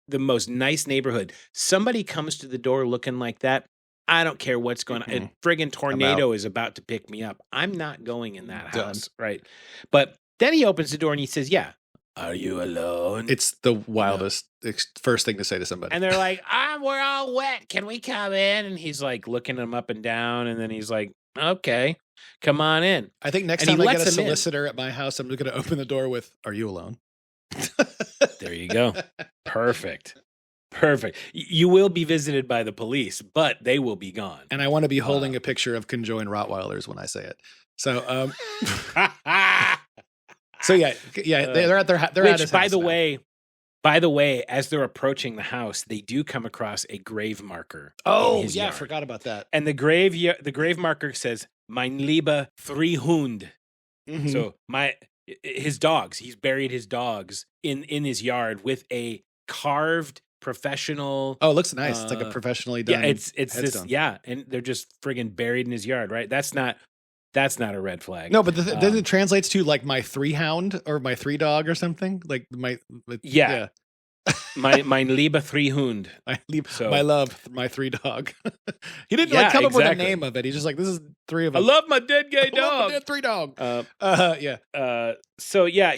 Speaker 3: the most nice neighborhood. Somebody comes to the door looking like that. I don't care what's going on. A friggin' tornado is about to pick me up. I'm not going in that house, right? But then he opens the door and he says, "Yeah, are you alone?"
Speaker 2: It's the wildest first thing to say to somebody.
Speaker 3: And they're like, "We're all wet. Can we come in?" And he's like looking them up and down, and then he's like, "Okay. Come on in."
Speaker 2: I think next time I get a solicitor at my house, I'm going to open the door with, "Are you alone?"
Speaker 3: There you go. Perfect. You will be visited by the police, but they will be gone.
Speaker 2: And I want to be holding a picture of conjoined Rottweilers when I say it. So, so yeah, they're at his
Speaker 3: by
Speaker 2: house
Speaker 3: the
Speaker 2: now.
Speaker 3: By the way, as they're approaching the house, they do come across a grave marker.
Speaker 2: Oh,
Speaker 3: in his
Speaker 2: yeah,
Speaker 3: yard.
Speaker 2: forgot about that.
Speaker 3: And the grave marker says, "Mein lieber 3 Hund."
Speaker 2: Mm-hmm.
Speaker 3: So his dogs. He's buried his dogs in his yard with a carved professional.
Speaker 2: Oh, it looks nice. It's like a professionally
Speaker 3: Yeah,
Speaker 2: done
Speaker 3: it's this.
Speaker 2: headstone.
Speaker 3: Yeah, and they're just friggin' buried in his yard, right? That's not a red flag.
Speaker 2: No, but then it translates to like my 3 hound or my 3 dog or something. Like
Speaker 3: Yeah. Mein lieber 3 Hund.
Speaker 2: My love, my 3 dog. He didn't like come up with a name of it. He's just like, this is 3 of them.
Speaker 3: I love my dead gay
Speaker 2: I love my
Speaker 3: dog.
Speaker 2: dead 3 dog.
Speaker 3: Yeah. So yeah,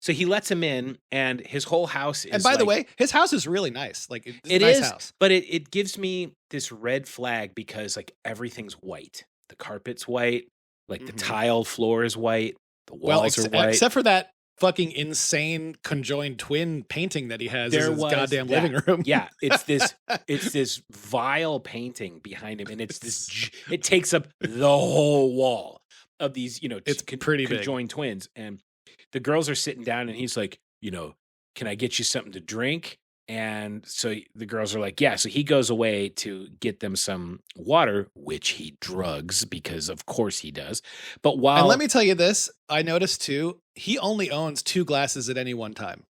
Speaker 3: so he lets him in, and his whole house is.
Speaker 2: And by the way, his house is really nice. Like it's
Speaker 3: it
Speaker 2: a nice
Speaker 3: is,
Speaker 2: house.
Speaker 3: but it gives me this red flag because like everything's white. The carpet's white, like the tile floor is white, the walls are white,
Speaker 2: except for that fucking insane conjoined twin painting that he has in his goddamn living room.
Speaker 3: Yeah, it's this vile painting behind him, and it takes up the whole wall of these,
Speaker 2: it's pretty
Speaker 3: conjoined twins. And the girls are sitting down, and he's like, can I get you something to drink? And so the girls are like, yeah. So he goes away to get them some water, which he drugs because of course he does. But
Speaker 2: and let me tell you this, I noticed too, he only owns 2 glasses at any one time.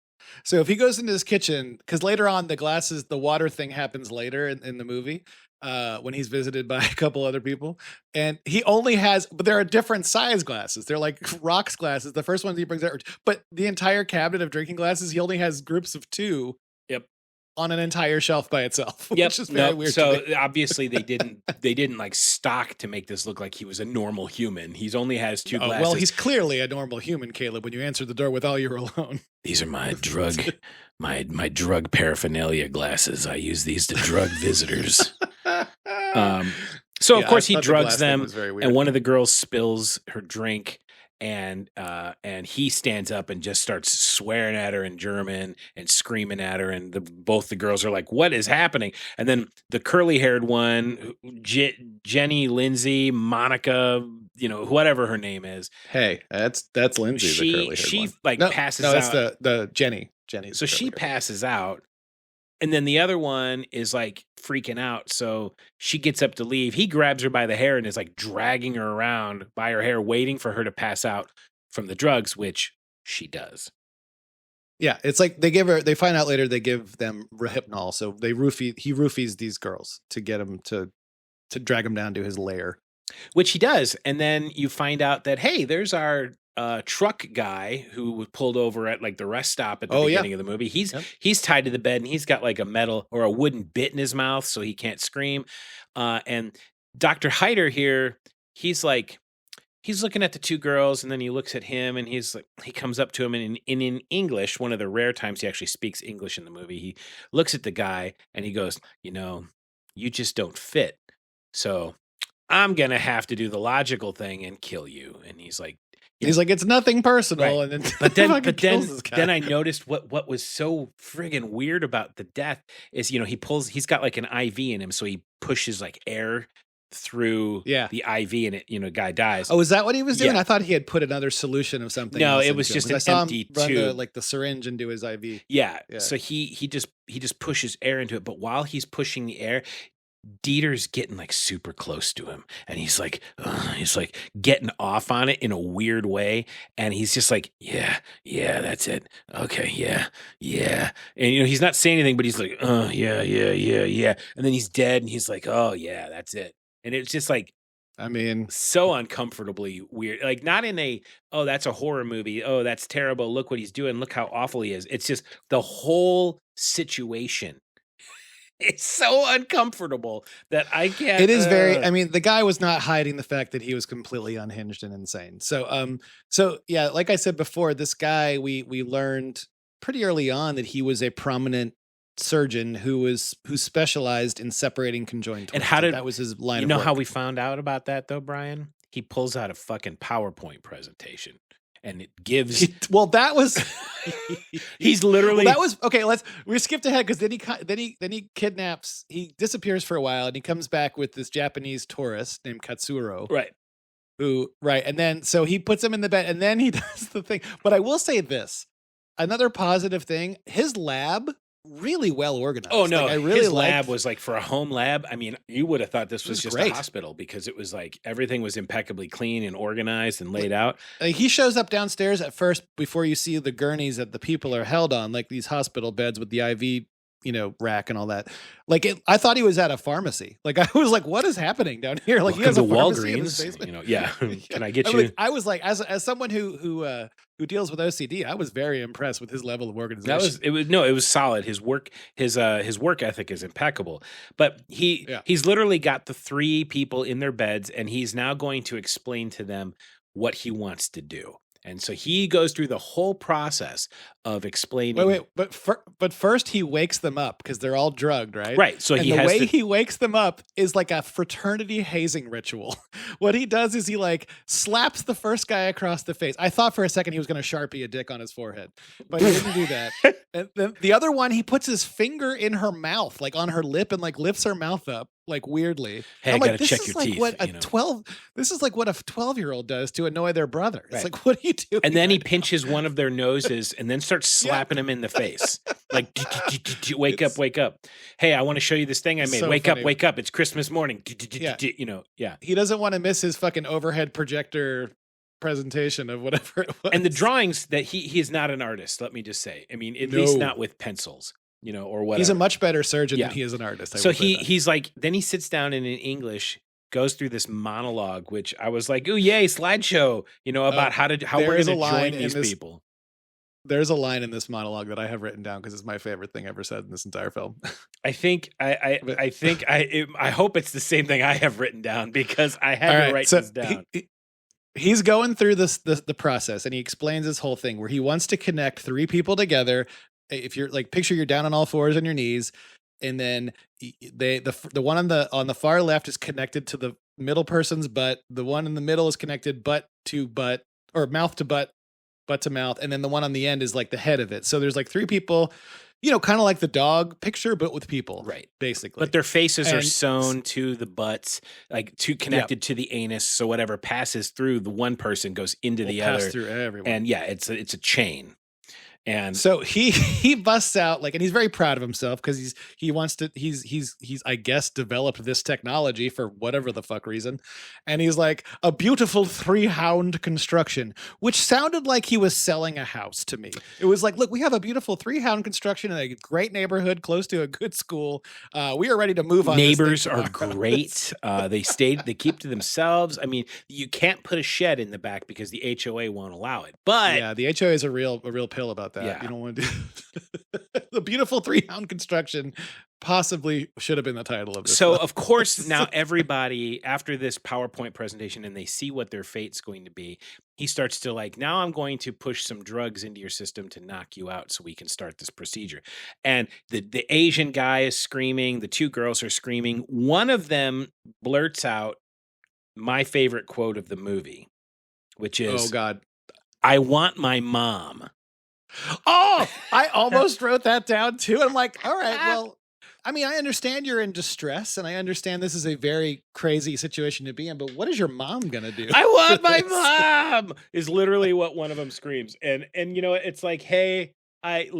Speaker 2: So if he goes into his kitchen, because later on the water thing happens later in the movie, when he's visited by a couple other people, and he only has, but there are different size glasses. They're like rocks glasses. The first ones he brings out, but the entire cabinet of drinking glasses, he only has groups of 2.
Speaker 3: Yep.
Speaker 2: On an entire shelf by itself.
Speaker 3: Yep.
Speaker 2: Which is very weird.
Speaker 3: So obviously they didn't like stock to make this look like he was a normal human. He's only has 2 glasses.
Speaker 2: Well, he's clearly a normal human, Caleb, when you answered the door with all you're alone.
Speaker 3: These are my drug my drug paraphernalia glasses. I use these to drug visitors. So of course he drugs them, and one of the girls spills her drink. And he stands up and just starts swearing at her in German and screaming at her, and both the girls are like, "What is happening?" And then the curly-haired one, Jenny, Lindsay, Monica, whatever her name is.
Speaker 2: Hey, that's Lindsay. The curly-haired one.
Speaker 3: Passes out.
Speaker 2: No, it's the Jenny.
Speaker 3: So she passes out. And then the other one is like freaking out. So she gets up to leave. He grabs her by the hair and is like dragging her around by her hair, waiting for her to pass out from the drugs, which she does.
Speaker 2: Yeah, it's like they find out later they give them Rohypnol. So he roofies these girls to get them to drag them down to his lair.
Speaker 3: Which he does. And then you find out that, hey, there's our truck guy who was pulled over at like the rest stop at the beginning of the movie. He's tied to the bed, and he's got like a metal or a wooden bit in his mouth so he can't scream. And Dr. Hyder here, he's looking at the 2 girls, and then he looks at him, and he comes up to him, and in English, one of the rare times he actually speaks English in the movie, he looks at the guy and he goes, you just don't fit. So I'm going to have to do the logical thing and kill you. And he's like,
Speaker 2: it's nothing personal.
Speaker 3: Right.
Speaker 2: And then,
Speaker 3: then I noticed what was so friggin' weird about the death is, he's got like an IV in him. So he pushes like air through the IV, and it, guy dies.
Speaker 2: Oh, is that what he was doing?
Speaker 3: Yeah.
Speaker 2: I thought he had put another solution of something.
Speaker 3: No, it was just an empty tube.
Speaker 2: Run the syringe into his IV.
Speaker 3: Yeah. So he just pushes air into it. But while he's pushing the air, Dieter's getting like super close to him, and he's like getting off on it in a weird way, and he's just like, yeah, that's it, okay, yeah, and he's not saying anything, but he's like, yeah, and then he's dead, and he's like, oh yeah, that's it, and it's just like,
Speaker 2: I mean,
Speaker 3: so uncomfortably weird, like not in a, oh, that's a horror movie, oh, that's terrible, look what he's doing, look how awful he is. It's just the whole situation. It's so uncomfortable that I can't.
Speaker 2: It is very. I mean, the guy was not hiding the fact that he was completely unhinged and insane. So, yeah, like I said before, this guy we learned pretty early on that he was a prominent surgeon who specialized in separating conjoined twins.
Speaker 3: And
Speaker 2: that was his line?
Speaker 3: You
Speaker 2: of
Speaker 3: know
Speaker 2: work.
Speaker 3: how we found out about that though, Brian? He pulls out a fucking PowerPoint presentation. And it gives.
Speaker 2: That was.
Speaker 3: He's literally.
Speaker 2: That was okay. We skipped ahead because then he kidnaps. He disappears for a while, and he comes back with this Japanese tourist named Katsuro.
Speaker 3: Right.
Speaker 2: And then so he puts him in the bed, and then he does the thing. But I will say this: another positive thing. His lab really well
Speaker 3: Oh
Speaker 2: organized. Like
Speaker 3: no,
Speaker 2: I really
Speaker 3: his lab
Speaker 2: liked.
Speaker 3: was like for a home lab. I mean, you would have thought this
Speaker 2: It
Speaker 3: was
Speaker 2: was
Speaker 3: just a
Speaker 2: great.
Speaker 3: hospital because it was like everything was impeccably clean and organized and laid out.
Speaker 2: He shows up downstairs at first before you see the gurneys that the people are held on, like these hospital beds with the IV, rack and all that. Like I thought he was at a pharmacy. Like I was like, what is happening down here? Like he
Speaker 3: Welcome
Speaker 2: has
Speaker 3: to
Speaker 2: a pharmacy in his
Speaker 3: Walgreens.
Speaker 2: basement.
Speaker 3: Yeah.
Speaker 2: Yeah.
Speaker 3: Can I get you?
Speaker 2: I was like, as someone who deals with OCD, I was very impressed with his level of organization.
Speaker 3: It was solid. His work ethic is impeccable. But he's literally got the three people in their beds, and he's now going to explain to them what he wants to do. And so he goes through the whole process of explaining.
Speaker 2: Wait, but first he wakes them up because they're all drugged, right?
Speaker 3: Right. So
Speaker 2: and the way he wakes them up is like a fraternity hazing ritual. What he does is he like slaps the first guy across the face. I thought for a second he was going to Sharpie a dick on his forehead, but he didn't do that. And then the other one, he puts his finger in her mouth, like on her lip, and like lifts her mouth up, like weirdly.
Speaker 3: Hey,
Speaker 2: I'm
Speaker 3: I
Speaker 2: like,
Speaker 3: gotta
Speaker 2: this
Speaker 3: check
Speaker 2: is
Speaker 3: your
Speaker 2: like
Speaker 3: teeth.
Speaker 2: what a 12. This is like what a 12-year-old does to annoy their brother. It's
Speaker 3: Right.
Speaker 2: like, what are you doing?
Speaker 3: And then he pinches one of their noses and then starts slapping him in the face. Like, wake up, wake up. Hey, I want to show you this thing I made.
Speaker 2: So
Speaker 3: Wake
Speaker 2: funny.
Speaker 3: up, wake up. It's Christmas morning.
Speaker 2: Yeah.
Speaker 3: Yeah.
Speaker 2: He doesn't want to miss his fucking overhead projector presentation of whatever it was.
Speaker 3: And the drawings that he is not an artist, let me just say. I mean, at least not with pencils, or whatever.
Speaker 2: He's a much better surgeon than he is an artist.
Speaker 3: So he's like, then he sits down and in English goes through this monologue, which I was like, ooh, yay, slideshow, about how we're going to join these people.
Speaker 2: There's a line in this monologue that I have written down because it's my favorite thing ever said in this entire film.
Speaker 3: I hope it's the same thing I have written down because I had to write this down.
Speaker 2: He's going through the process, and he explains this whole thing where he wants to connect three people together. If you're like, picture you're down on all fours on your knees, and then the one on the far left is connected to the middle person's butt. The one in the middle is connected butt to butt, or mouth to butt to mouth, and then the one on the end is like the head of it. So there's like three people, kind of like the dog picture, but with people,
Speaker 3: right?
Speaker 2: Basically,
Speaker 3: but their faces are sewn to the butts, like connected to the anus. So whatever passes through the one person goes into the other,
Speaker 2: through everyone.
Speaker 3: And it's a chain. And
Speaker 2: so he busts out and he's very proud of himself because he's I guess developed this technology for whatever the fuck reason, and he's like, a beautiful 3-hound construction, which sounded like he was selling a house to me. It was like, look, we have a beautiful 3-hound construction in a great neighborhood close to a good school. We are ready to move on.
Speaker 3: Neighbors are great. They keep to themselves. I mean, you can't put a shed in the back because the HOA won't allow it. But
Speaker 2: yeah, the HOA is a real pill about that. Yeah. You don't want to do the beautiful 3-hound construction. Possibly should have been the title of this.
Speaker 3: So, of course, now everybody, after this PowerPoint presentation and they see what their fate's going to be, he starts to now I'm going to push some drugs into your system to knock you out so we can start this procedure. And the Asian guy is screaming. The two girls are screaming. One of them blurts out my favorite quote of the movie, which is,
Speaker 2: "Oh, God,
Speaker 3: I want my mom."
Speaker 2: Oh, I almost wrote that down too. I'm like, all right, well, I mean, I understand you're in distress, and I understand this is a very crazy situation to be in, but what is your mom gonna do?
Speaker 3: I want my mom is literally what one of them screams. And it's like, hey, that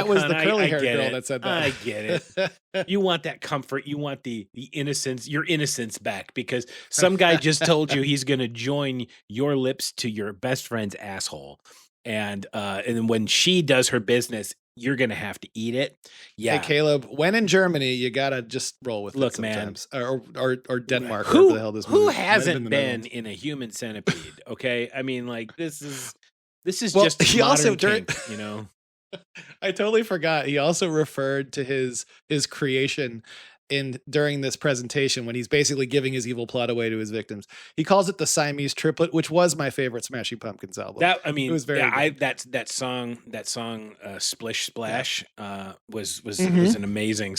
Speaker 2: was
Speaker 3: hon,
Speaker 2: the curly haired girl
Speaker 3: it.
Speaker 2: that said that.
Speaker 3: I get it. You want that comfort. You want the innocence, your innocence back, because some guy just told you he's gonna join your lips to your best friend's asshole. And then when she does her business, you're gonna have to eat it. Yeah.
Speaker 2: Hey, Caleb, when in Germany, you gotta just roll with it sometimes. Man, or Denmark.
Speaker 3: Who
Speaker 2: the hell this
Speaker 3: who hasn't been in a human centipede? Okay, I mean, like this is just he also kink,
Speaker 2: I totally forgot. He also referred to his creation during this presentation when he's basically giving his evil plot away to his victims. He calls it the Siamese triplet, which was my favorite Smashing Pumpkins album.
Speaker 3: It
Speaker 2: was very good.
Speaker 3: that song Splish Splash was an amazing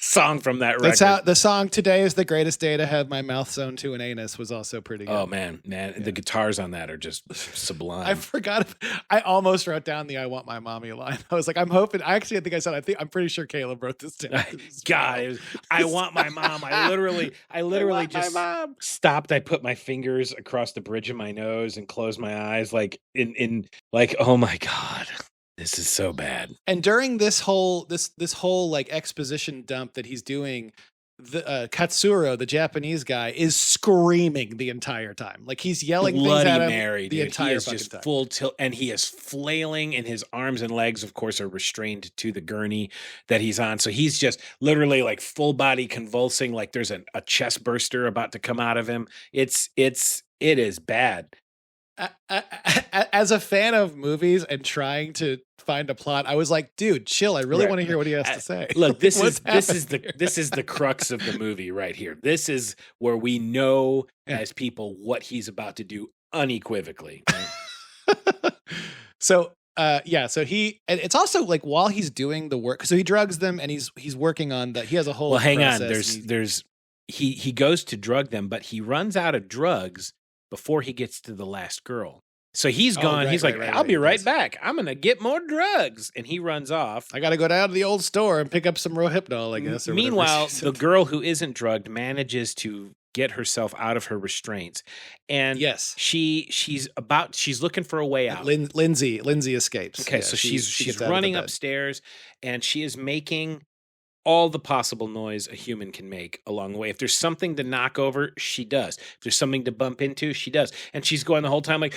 Speaker 3: song from that record.
Speaker 2: That's how the song "Today is the Greatest Day to Have My Mouth Sewn to an Anus" was also pretty good.
Speaker 3: Oh man, the guitars on that are just sublime.
Speaker 2: I forgot. I almost wrote down the "I want my mommy" line. I was like, I'm hoping. I think I said. I'm pretty sure Caleb wrote this down.
Speaker 3: God, I want my mom. I literally just stopped. I put my fingers across the bridge of my nose and closed my eyes, like in oh my God. This is so bad.
Speaker 2: And during this whole like exposition dump that he's doing, the Katsuro, the Japanese guy, is screaming the entire time. Like he's yelling things
Speaker 3: Bloody
Speaker 2: at him
Speaker 3: Mary,
Speaker 2: the
Speaker 3: dude.
Speaker 2: entire
Speaker 3: He is
Speaker 2: fucking
Speaker 3: just
Speaker 2: time.
Speaker 3: full tilt, and he is flailing, and his arms and legs, of course, are restrained to the gurney that he's on. So he's just literally like full body convulsing, like there's a chest burster about to come out of him. It is bad.
Speaker 2: As a fan of movies and trying to find a plot, I was like, dude, chill. I really want to hear what he has to say.
Speaker 3: Look, this is
Speaker 2: here?
Speaker 3: this is the crux of the movie right here. This is where we know as people what he's about to do unequivocally. Right?
Speaker 2: So so it's also like while he's doing the work, so he drugs them and he's working on that. He has a whole
Speaker 3: Well, hang on.
Speaker 2: process.
Speaker 3: He goes to drug them, but he runs out of drugs before he gets to the last girl. So he's gone.
Speaker 2: Right,
Speaker 3: he's like, I'll be right back. I'm going to get more drugs. And he runs off.
Speaker 2: I got to go down to the old store and pick up some Rohypnol, I guess.
Speaker 3: Meanwhile, the girl who isn't drugged manages to get herself out of her restraints. And she's looking for a way out.
Speaker 2: Lindsay escapes.
Speaker 3: Okay, so she's running upstairs, and she is making all the possible noise a human can make along the way. If there's something to knock over, she does. If there's something to bump into, she does. And she's going the whole time like,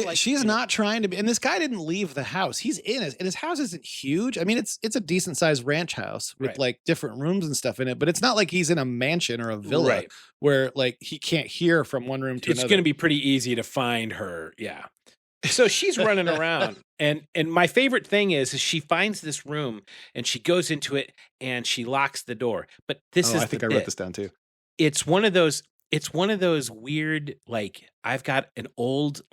Speaker 2: like she's not trying to be. And this guy didn't leave the house. He's in it. And his house isn't huge. I mean, it's a decent sized ranch house with like different rooms and stuff in it, but it's not like he's in a mansion or a villa where like he can't hear from one room to another.
Speaker 3: It's going to be pretty easy to find her. Yeah. So she's running around, and my favorite thing is she finds this room and she goes into it and she locks the door. But I
Speaker 2: think I wrote this down too.
Speaker 3: It's one of those weird, like I've got an old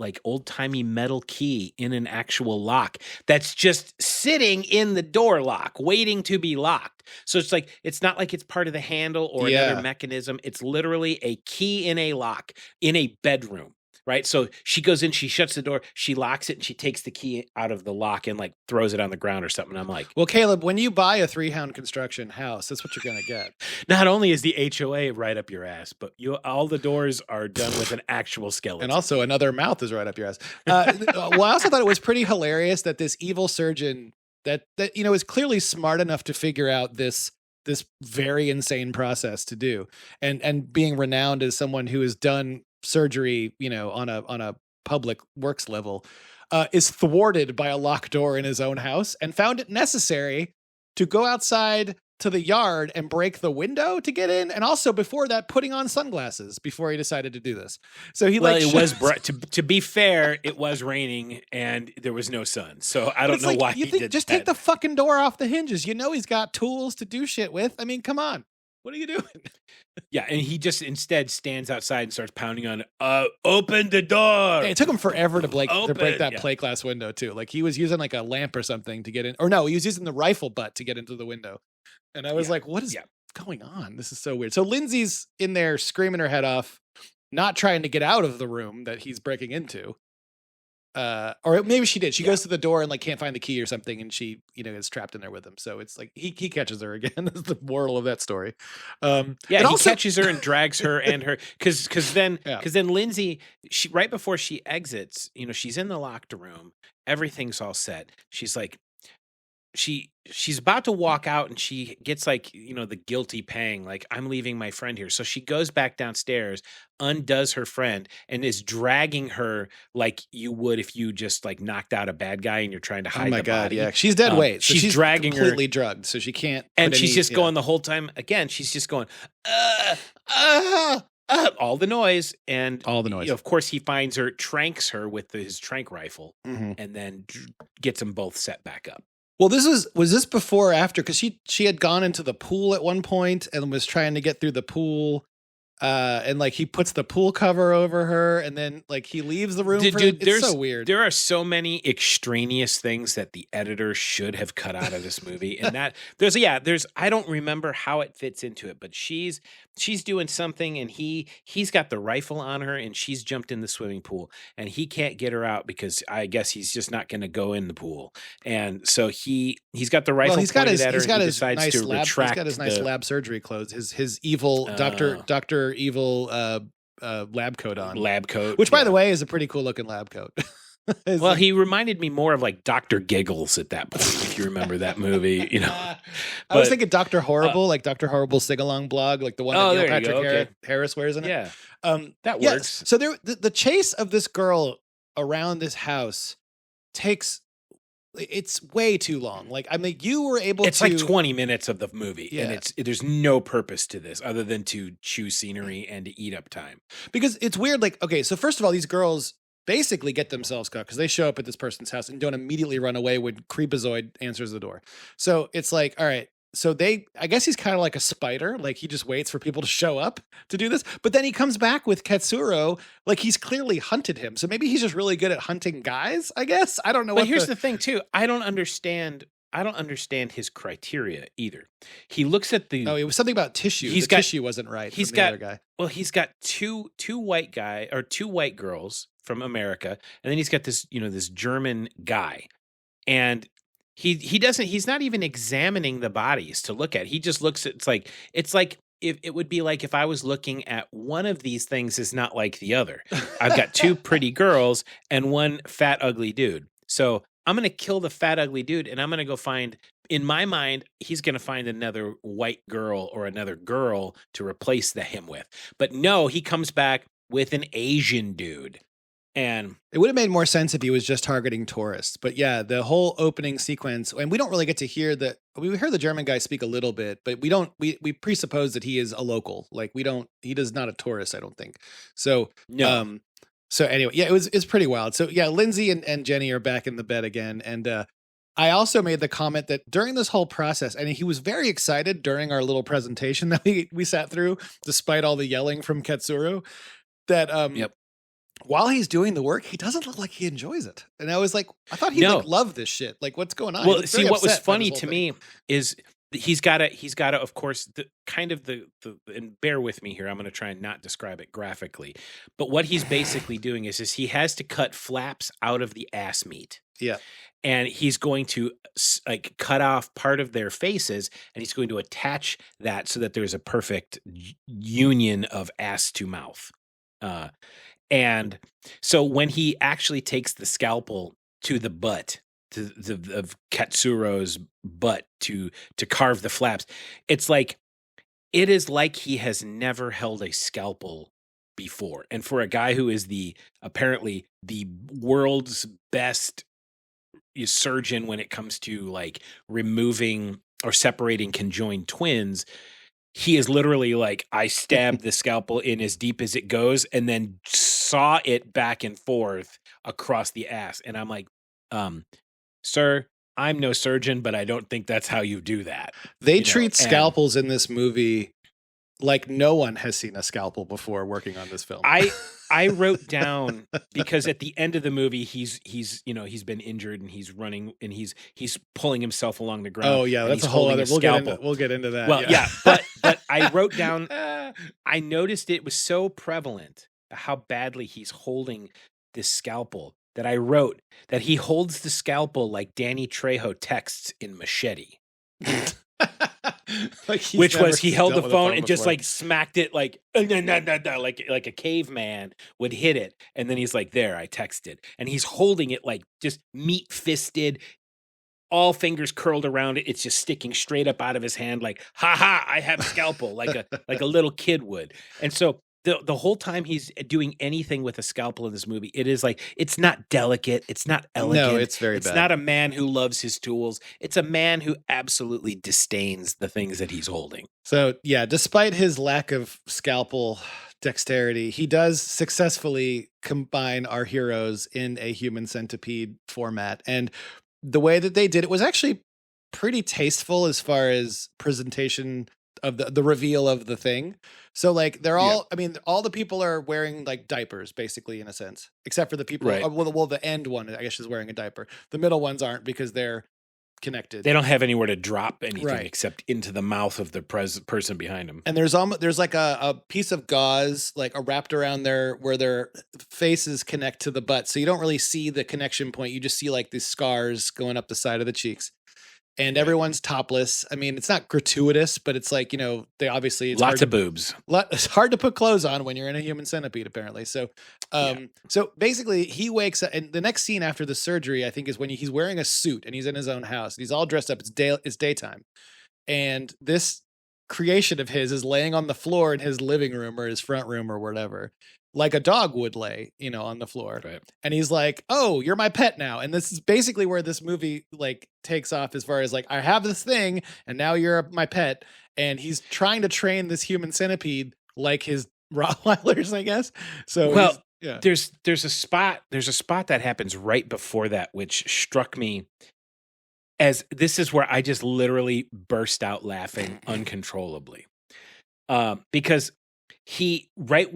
Speaker 3: timey metal key in an actual lock that's just sitting in the door lock, waiting to be locked. So it's like, it's not like it's part of the handle or another mechanism. It's literally a key in a lock in a bedroom. Right. So she goes in, she shuts the door, she locks it, and she takes the key out of the lock and like throws it on the ground or something. I'm like,
Speaker 2: well, Caleb, when you buy a 3-hound construction house, that's what you're going to get.
Speaker 3: Not only is the HOA right up your ass, but all the doors are done with an actual skeleton.
Speaker 2: And also another mouth is right up your ass. Well, I also thought it was pretty hilarious that this evil surgeon that is clearly smart enough to figure out this very insane process to do, and being renowned as someone who has done surgery, on a public works level, is thwarted by a locked door in his own house and found it necessary to go outside to the yard and break the window to get in. And also before that, putting on sunglasses before he decided to do this. So it
Speaker 3: was to be fair, it was raining and there was no sun. So I don't know why he did
Speaker 2: just
Speaker 3: that.
Speaker 2: Take the fucking door off the hinges. He's got tools to do shit with. I mean, come on. What are you doing?
Speaker 3: Yeah, and he just instead stands outside and starts pounding on open the door.
Speaker 2: It took him forever to break that plate glass window too. Like he was using like a lamp or something to get in, or no, he was using the rifle butt to get into the window. And I was like, what is going on? This is so weird. So Lindsay's in there screaming her head off, not trying to get out of the room that he's breaking into. Or maybe she did. She goes to the door and like can't find the key or something, and she, is trapped in there with him. So it's like he catches her again. Is the moral of that story.
Speaker 3: He catches her and drags her and her because then Lindsay, she right before she exits, she's in the locked room. Everything's all set. She's like, she's about to walk out and she gets like, the guilty pang, like I'm leaving my friend here. So she goes back downstairs, undoes her friend, and is dragging her like you would if you just like knocked out a bad guy and you're trying to hide the body.
Speaker 2: Yeah. She's dead weight. So
Speaker 3: she's dragging
Speaker 2: completely
Speaker 3: her
Speaker 2: drugged. So she can't.
Speaker 3: And she's just going the whole time. Again, she's just going, all the noise. And
Speaker 2: all the noise.
Speaker 3: Of course, he finds her, tranks her with his trank rifle, and then gets them both set back up.
Speaker 2: Well, was this before or after? Because she had gone into the pool at one point and was trying to get through the pool. And like he puts the pool cover over her, and then like he leaves the room. It's so weird.
Speaker 3: There are so many extraneous things that the editor should have cut out of this movie, and that there's I don't remember how it fits into it, but she's doing something, and he's got the rifle on her, and she's jumped in the swimming pool, and he can't get her out because I guess he's just not going to go in the pool, and so he's got the rifle pointed at her, and he decides to retract.
Speaker 2: He's got his nice lab surgery clothes, his evil Doctor Evil lab coat on.
Speaker 3: Lab coat.
Speaker 2: Which, by the way, is a pretty cool looking lab coat.
Speaker 3: Well, he reminded me more of like Dr. Giggles at that point, if you remember that movie, you know.
Speaker 2: I was thinking Dr. Horrible, like Dr. Horrible sing-along blog, like the one that Neil Patrick Harris wears in it.
Speaker 3: Yeah. That
Speaker 2: yes.
Speaker 3: works.
Speaker 2: So the chase of this girl around this house it's way too long. Like, I mean, you were able
Speaker 3: it's like 20 minutes of the movie, and there's no purpose to this other than to chew scenery and to eat up time.
Speaker 2: Because it's weird. Like, okay, so first of all, these girls basically get themselves caught because they show up at this person's house and don't immediately run away when Creepazoid answers the door. So it's like, all right. So I guess he's kind of like a spider. Like, he just waits for people to show up to do this. But then he comes back with Katsuro. Like, he's clearly hunted him. So maybe he's just really good at hunting guys, I guess. I don't know.
Speaker 3: But here's the thing too. I don't understand his criteria either. He looks at the...
Speaker 2: Oh, it was something about tissue. Tissue wasn't right. He's got... other guy.
Speaker 3: Well, he's got two white girls from America. And then he's got this, this German guy. And he's not even examining the bodies to look at. He just looks at, it's like if it would be like if I was looking at one of these things is not like the other. I've got two pretty girls and one fat, ugly dude. So I'm going to kill the fat, ugly dude, and I'm going to go find, in my mind, he's going to find another white girl or another girl to replace him with. But no, he comes back with an Asian dude. And
Speaker 2: it would have made more sense if he was just targeting tourists. But yeah, the whole opening sequence, and we don't really get to hear we hear the German guy speak a little bit, but we presuppose that he is a local. Like, he does not a tourist, I don't think. So,
Speaker 3: no.
Speaker 2: So anyway, yeah, it's pretty wild. So yeah, Lindsay and Jenny are back in the bed again. And I also made the comment that during this whole process, and he was very excited during our little presentation that we sat through, despite all the yelling from Katsuro, that
Speaker 3: yep.
Speaker 2: While he's doing the work, he doesn't look like he enjoys it. And I was like, I thought he'd love this shit. Like, what's going on?
Speaker 3: Well, see, what was funny to me is he's got to, of course, and bear with me here. I'm going to try and not describe it graphically. But what he's basically doing is he has to cut flaps out of the ass meat.
Speaker 2: Yeah.
Speaker 3: And he's going to like cut off part of their faces, and he's going to attach that so that there's a perfect union of ass to mouth. And so when he actually takes the scalpel to the butt, of Katsuro's butt to carve the flaps, it is like he has never held a scalpel before. And for a guy who is apparently the world's best surgeon when it comes to like removing or separating conjoined twins, he is literally like, I stabbed the scalpel in as deep as it goes and then saw it back and forth across the ass. And I'm like, sir, I'm no surgeon, but I don't think that's how you do that.
Speaker 2: They treat scalpels in this movie like no one has seen a scalpel before working on this film.
Speaker 3: I wrote down, because at the end of the movie, he's been injured and he's running and he's pulling himself along the ground.
Speaker 2: Oh yeah, that's a whole other. We'll get into that.
Speaker 3: Well, yeah, but I wrote down. I noticed it was so prevalent how badly he's holding this scalpel that I wrote that he holds the scalpel like Danny Trejo texts in Machete. Which was he held the phone and just like smacked it like a caveman would hit it, and then he's like, there, I texted, and he's holding it like just meat fisted, all fingers curled around it. It's just sticking straight up out of his hand like, ha ha, I have a scalpel, like a little kid would. And so the whole time he's doing anything with a scalpel in this movie, it is like, it's not delicate, it's not elegant.
Speaker 2: No, it's very bad.
Speaker 3: It's not a man who loves his tools. It's a man who absolutely disdains the things that he's holding.
Speaker 2: So yeah, despite his lack of scalpel dexterity, he does successfully combine our heroes in a human centipede format. And the way that they did it was actually pretty tasteful as far as presentation of the reveal of the thing. So like they're all, I mean, all the people are wearing like diapers basically in a sense, except for the people,
Speaker 3: right.
Speaker 2: Well, the end one, I guess, is wearing a diaper. The middle ones aren't because they're connected.
Speaker 3: They don't have anywhere to drop anything except into the mouth of the person behind them.
Speaker 2: And there's like a piece of gauze, like wrapped around where their faces connect to the butt. So you don't really see the connection point. You just see like these scars going up the side of the cheeks. and everyone's topless. I mean, it's not gratuitous, but it's like, they obviously it's
Speaker 3: Lots of boobs.
Speaker 2: It's hard to put clothes on when you're in a human centipede, apparently. So, so basically, he wakes up, and the next scene after the surgery, I think, is when he's wearing a suit and he's in his own house. He's all dressed up. It's daytime, and this creation of his is laying on the floor in his living room or his front room or whatever, like a dog would lay, on the floor.
Speaker 3: Right.
Speaker 2: And he's like, "Oh, you're my pet now." And this is basically where this movie like takes off, as far as like, I have this thing and now you're my pet. And he's trying to train this human centipede like his Rottweilers, I guess. So,
Speaker 3: well,
Speaker 2: yeah,
Speaker 3: there's a spot that happens right before that, which struck me as this is where I just literally burst out laughing uncontrollably. Because he right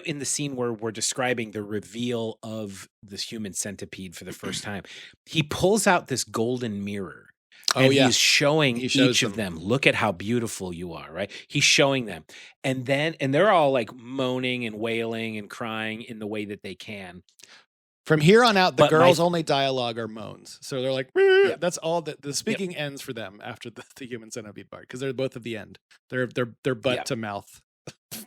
Speaker 3: in the scene where we're describing the reveal of this human centipede for the first time, he pulls out this golden mirror. And he's showing each of them, look at how beautiful you are, right? He's showing them. And they're all like moaning and wailing and crying in the way that they can.
Speaker 2: From here on out, the girls' only dialogue are moans. So they're like,
Speaker 3: Yep.
Speaker 2: That's all the speaking ends for them after the human centipede part, because they're both at the end. They're butt to mouth,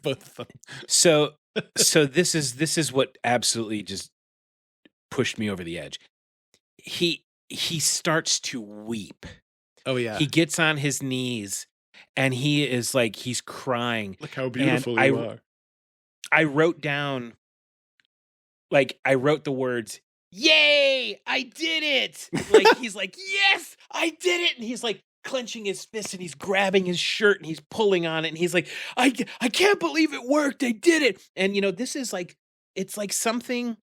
Speaker 2: both of them.
Speaker 3: So this is what absolutely just pushed me over the edge. He starts to weep.
Speaker 2: Oh yeah.
Speaker 3: He gets on his knees and he is like, he's crying.
Speaker 2: Look how beautiful you are.
Speaker 3: I wrote the words, "Yay, I did it." Like, he's like, "Yes, I did it." And he's like clenching his fist and he's grabbing his shirt and he's pulling on it. And he's like, I can't believe it worked. I did it. And this is like, it's like something,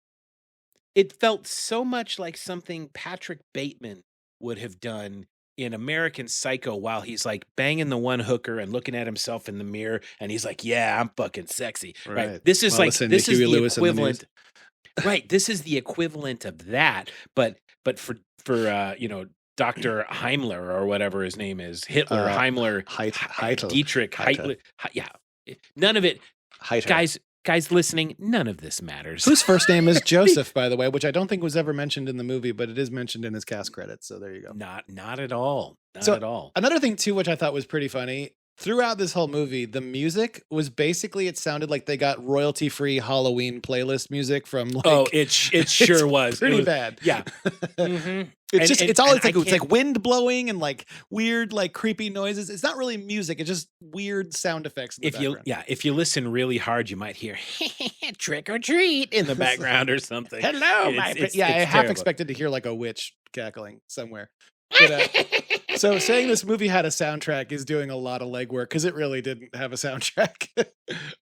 Speaker 3: it felt so much like something Patrick Bateman would have done in American Psycho, while he's like banging the one hooker and looking at himself in the mirror. And he's like, "Yeah, I'm fucking sexy." Right. This is this is the equivalent. Right. This is the equivalent of that. But for Dr. Heimler or whatever his name is, Hitler, Heimler, Dietrich, Heitler. Yeah. None of it. Guys listening, none of this matters.
Speaker 2: Whose first name is Joseph, by the way, which I don't think was ever mentioned in the movie, but it is mentioned in his cast credits. So there you go.
Speaker 3: Not at all. Not at all.
Speaker 2: Another thing too, which I thought was pretty funny, throughout this whole movie, the music was basically, it sounded like they got royalty-free Halloween playlist music from like.
Speaker 3: It sure was.
Speaker 2: Pretty
Speaker 3: it was
Speaker 2: bad.
Speaker 3: Yeah. Mm-hmm.
Speaker 2: It's like wind blowing and like weird, like creepy noises. It's not really music. It's just weird sound effects in the background.
Speaker 3: If you listen really hard, you might hear "trick or treat" in the background or something.
Speaker 2: Hello, I half expected to hear like a witch cackling somewhere. But, so saying this movie had a soundtrack is doing a lot of legwork, because it really didn't have a soundtrack.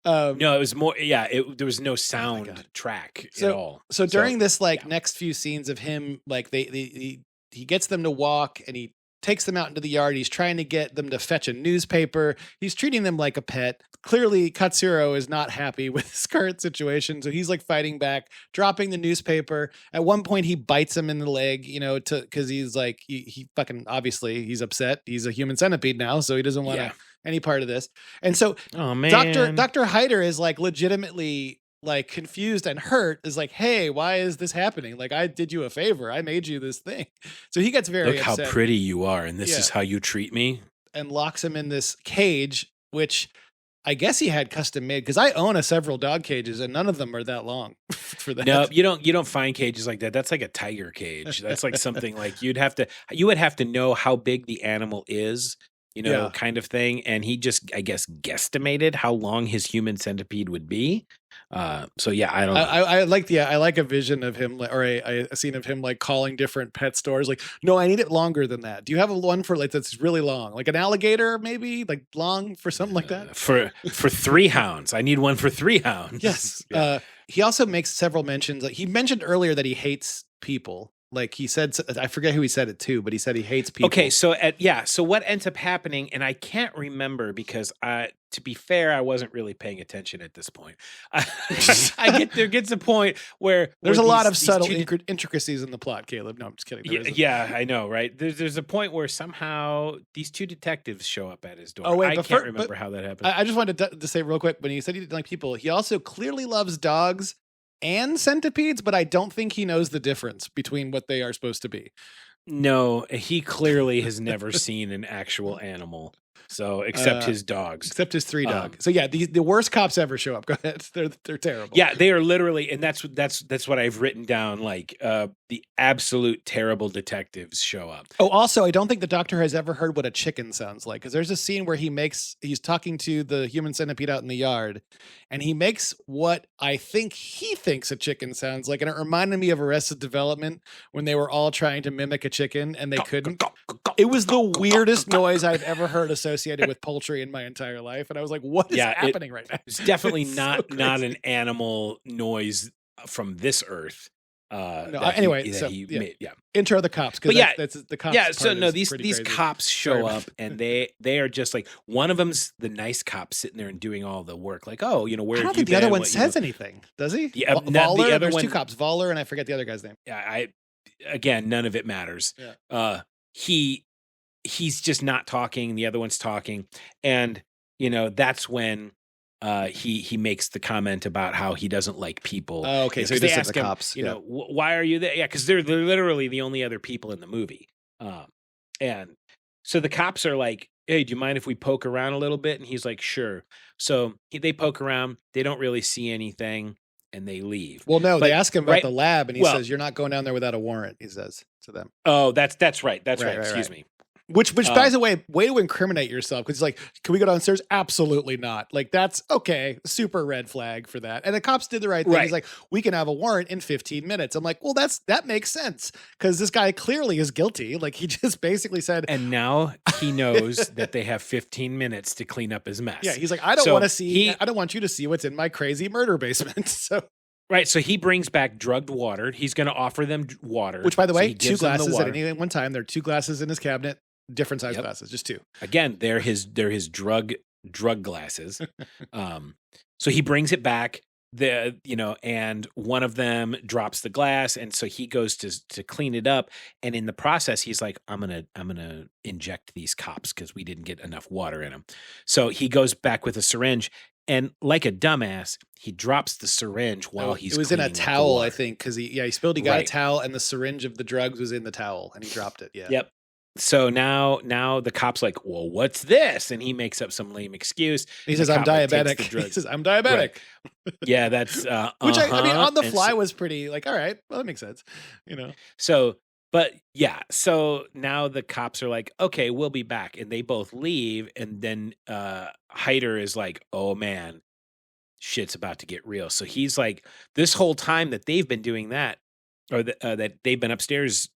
Speaker 3: No, it was more. Yeah, there was no sound track at all.
Speaker 2: So during this next few scenes of him, like he gets them to walk and he takes them out into the yard. He's trying to get them to fetch a newspaper. He's treating them like a pet. Clearly, Katsuro is not happy with his current situation, so he's like fighting back, dropping the newspaper. At one point, he bites him in the leg, because he's like, he fucking, obviously, he's upset. He's a human centipede now, so he doesn't want any part of this. And so,
Speaker 3: oh man,
Speaker 2: Dr. Hyder is like legitimately like confused and hurt, is like, "Hey, why is this happening? Like, I did you a favor. I made you this thing." So he gets very upset.
Speaker 3: Look how pretty you are, and this is how you treat me.
Speaker 2: And locks him in this cage, which I guess he had custom made, because I own several dog cages and none of them are that long for that.
Speaker 3: No, you don't find cages like that. That's like a tiger cage. That's like something like you would have to know how big the animal is, kind of thing. And he just, I guess, guesstimated how long his human centipede would be. So yeah, I don't know.
Speaker 2: I like a vision of him, or a scene of him like calling different pet stores, like, "No, I need it longer than that. Do you have one for like that's really long, like an alligator, maybe like long for something like that?"
Speaker 3: For 3 hounds, I need one for 3 hounds.
Speaker 2: Yes. Yeah. He also makes several mentions. Like he mentioned earlier that he hates people. Like he said, I forget who he said it to, but he said he hates people.
Speaker 3: Okay, so so what ends up happening, and I can't remember because to be fair, I wasn't really paying attention at this point. There gets a point where
Speaker 2: there's a lot of subtle intricacies in the plot, Caleb. No, I'm just kidding.
Speaker 3: Yeah, I know, right? There's a point where somehow these 2 detectives show up at his door.
Speaker 2: Oh wait,
Speaker 3: I can't remember how that happened.
Speaker 2: I just wanted to say real quick, when he said he didn't like people, he also clearly loves dogs and centipedes, but I don't think he knows the difference between what they are supposed to be.
Speaker 3: No, he clearly has never seen an actual animal. So except his dogs.
Speaker 2: Except his 3 dog. So yeah, the worst cops ever show up. Go ahead. They're terrible.
Speaker 3: Yeah, they are literally, and that's what I've written down. Like the absolute terrible detectives show up.
Speaker 2: Oh, also, I don't think the doctor has ever heard what a chicken sounds like, because there's a scene where he's talking to the human centipede out in the yard, and he makes what I think he thinks a chicken sounds like, and it reminded me of Arrested Development when they were all trying to mimic a chicken and they couldn't. It was the weirdest noise I've ever heard associated with poultry in my entire life, and I was like, "What is happening right now?"
Speaker 3: It's definitely not an animal noise from this earth.
Speaker 2: Anyway, intro the cops.
Speaker 3: But
Speaker 2: that's the cops.
Speaker 3: Yeah, so no, these
Speaker 2: crazy.
Speaker 3: cops show up and they are just like, one of them's the nice cop sitting there and doing all the work. Like, oh, where
Speaker 2: I don't think the other one says anything, does he?
Speaker 3: Yeah,
Speaker 2: Voller,
Speaker 3: the other
Speaker 2: there's
Speaker 3: one,
Speaker 2: 2 cops, Voller, and I forget the other guy's name.
Speaker 3: Yeah, again, none of it matters.
Speaker 2: Yeah.
Speaker 3: He's just not talking. The other one's talking, and that's when he makes the comment about how he doesn't like people.
Speaker 2: Oh, okay. So
Speaker 3: they ask him,
Speaker 2: cops.
Speaker 3: Why are you there? Yeah, because they're literally the only other people in the movie. And so the cops are like, "Hey, do you mind if we poke around a little bit?" And he's like, "Sure." So they poke around. They don't really see anything, and they leave.
Speaker 2: Well, no, they ask him about the lab, and he says, "You're not going down there without a warrant." He says to them.
Speaker 3: Oh, that's right. That's right. Excuse me.
Speaker 2: Which, by the way to incriminate yourself, because he's like, "Can we go downstairs?" Absolutely not. Like, that's okay. Super red flag for that. And the cops did the right thing. He's like, "We can have a warrant in 15 minutes." I'm like, well, that makes sense, because this guy clearly is guilty. Like, he just basically said,
Speaker 3: and now he knows that they have 15 minutes to clean up his mess.
Speaker 2: Yeah, he's like, I don't want you to see what's in my crazy murder basement. So.
Speaker 3: Right, so he brings back drugged water. He's going to offer them water.
Speaker 2: Which, by the way, 2 glasses at any one time. There are 2 glasses in his cabinet. Different size glasses, just 2.
Speaker 3: Again, they're his drug glasses. So he brings it back, and one of them drops the glass, and so he goes to clean it up. And in the process, he's like, I'm gonna inject these cops because we didn't get enough water in them. So he goes back with a syringe, and like a dumbass, he drops the syringe while he's.
Speaker 2: It was in a towel, I think, because he spilled. He got a towel, and the syringe of the drugs was in the towel, and he dropped it. Yeah.
Speaker 3: Yep. So now the cop's like, well, what's this? And he makes up some lame excuse.
Speaker 2: He says, I'm diabetic. He says, I'm diabetic.
Speaker 3: Right. Yeah, that's
Speaker 2: which I mean, on the fly was pretty like, all right, well, that makes sense.
Speaker 3: So now the cops are like, okay, we'll be back. And they both leave. And then Hyder is like, oh man, shit's about to get real. So he's like, this whole time that they've been doing that, or that they've been upstairs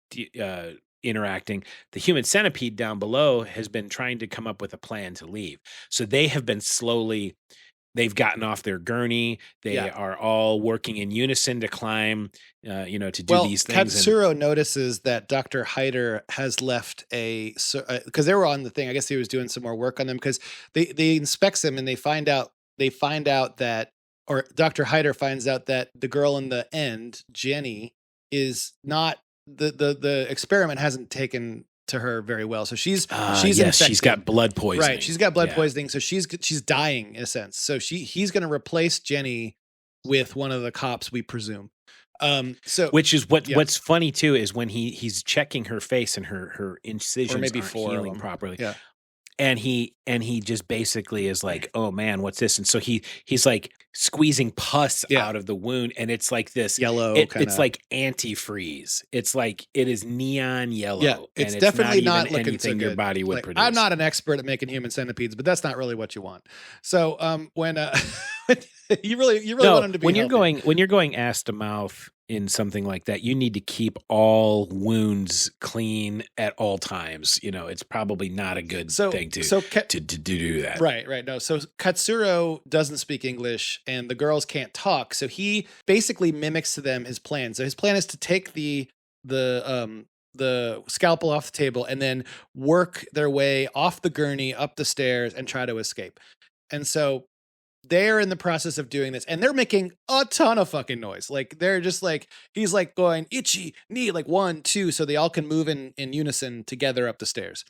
Speaker 3: interacting, the human centipede down below has been trying to come up with a plan to leave. So they have been they've gotten off their gurney. They are all working in unison to climb, to do these things.
Speaker 2: Katsuro notices that Dr. Hyder has left because they were on the thing. I guess he was doing some more work on them, because they inspects them and they find out that, or Dr. Hyder finds out that the girl in the end, Jenny, is not, the experiment hasn't taken to her very well. So she's infected.
Speaker 3: She's got blood poisoning.
Speaker 2: Right. She's got blood poisoning. So she's dying in a sense. So he's going to replace Jenny with one of the cops, we presume.
Speaker 3: Which is what's funny too, is when he's checking her face and her incisions aren't healing properly. Yeah. And he just basically is like, oh man, what's this? And so he's like squeezing pus out of the wound, and it's like this
Speaker 2: yellow.
Speaker 3: It's like antifreeze. It's like, it is neon yellow.
Speaker 2: Yeah, it's definitely not looking
Speaker 3: anything
Speaker 2: so good.
Speaker 3: Your body would produce.
Speaker 2: I'm not an expert at making human centipedes, but that's not really what you want. So when you really want them to be
Speaker 3: when
Speaker 2: healthy.
Speaker 3: you're going ass to mouth in something like that, you need to keep all wounds clean at all times. It's probably not a good thing to do that.
Speaker 2: Right. No. So Katsuro doesn't speak English and the girls can't talk. So he basically mimics to them his plan. So his plan is to take the scalpel off the table and then work their way off the gurney, up the stairs, and try to escape. And so they're in the process of doing this, and they're making a ton of fucking noise. Like, they're just like, he's like going itchy knee, like 1, 2, so they all can move in unison together up the stairs.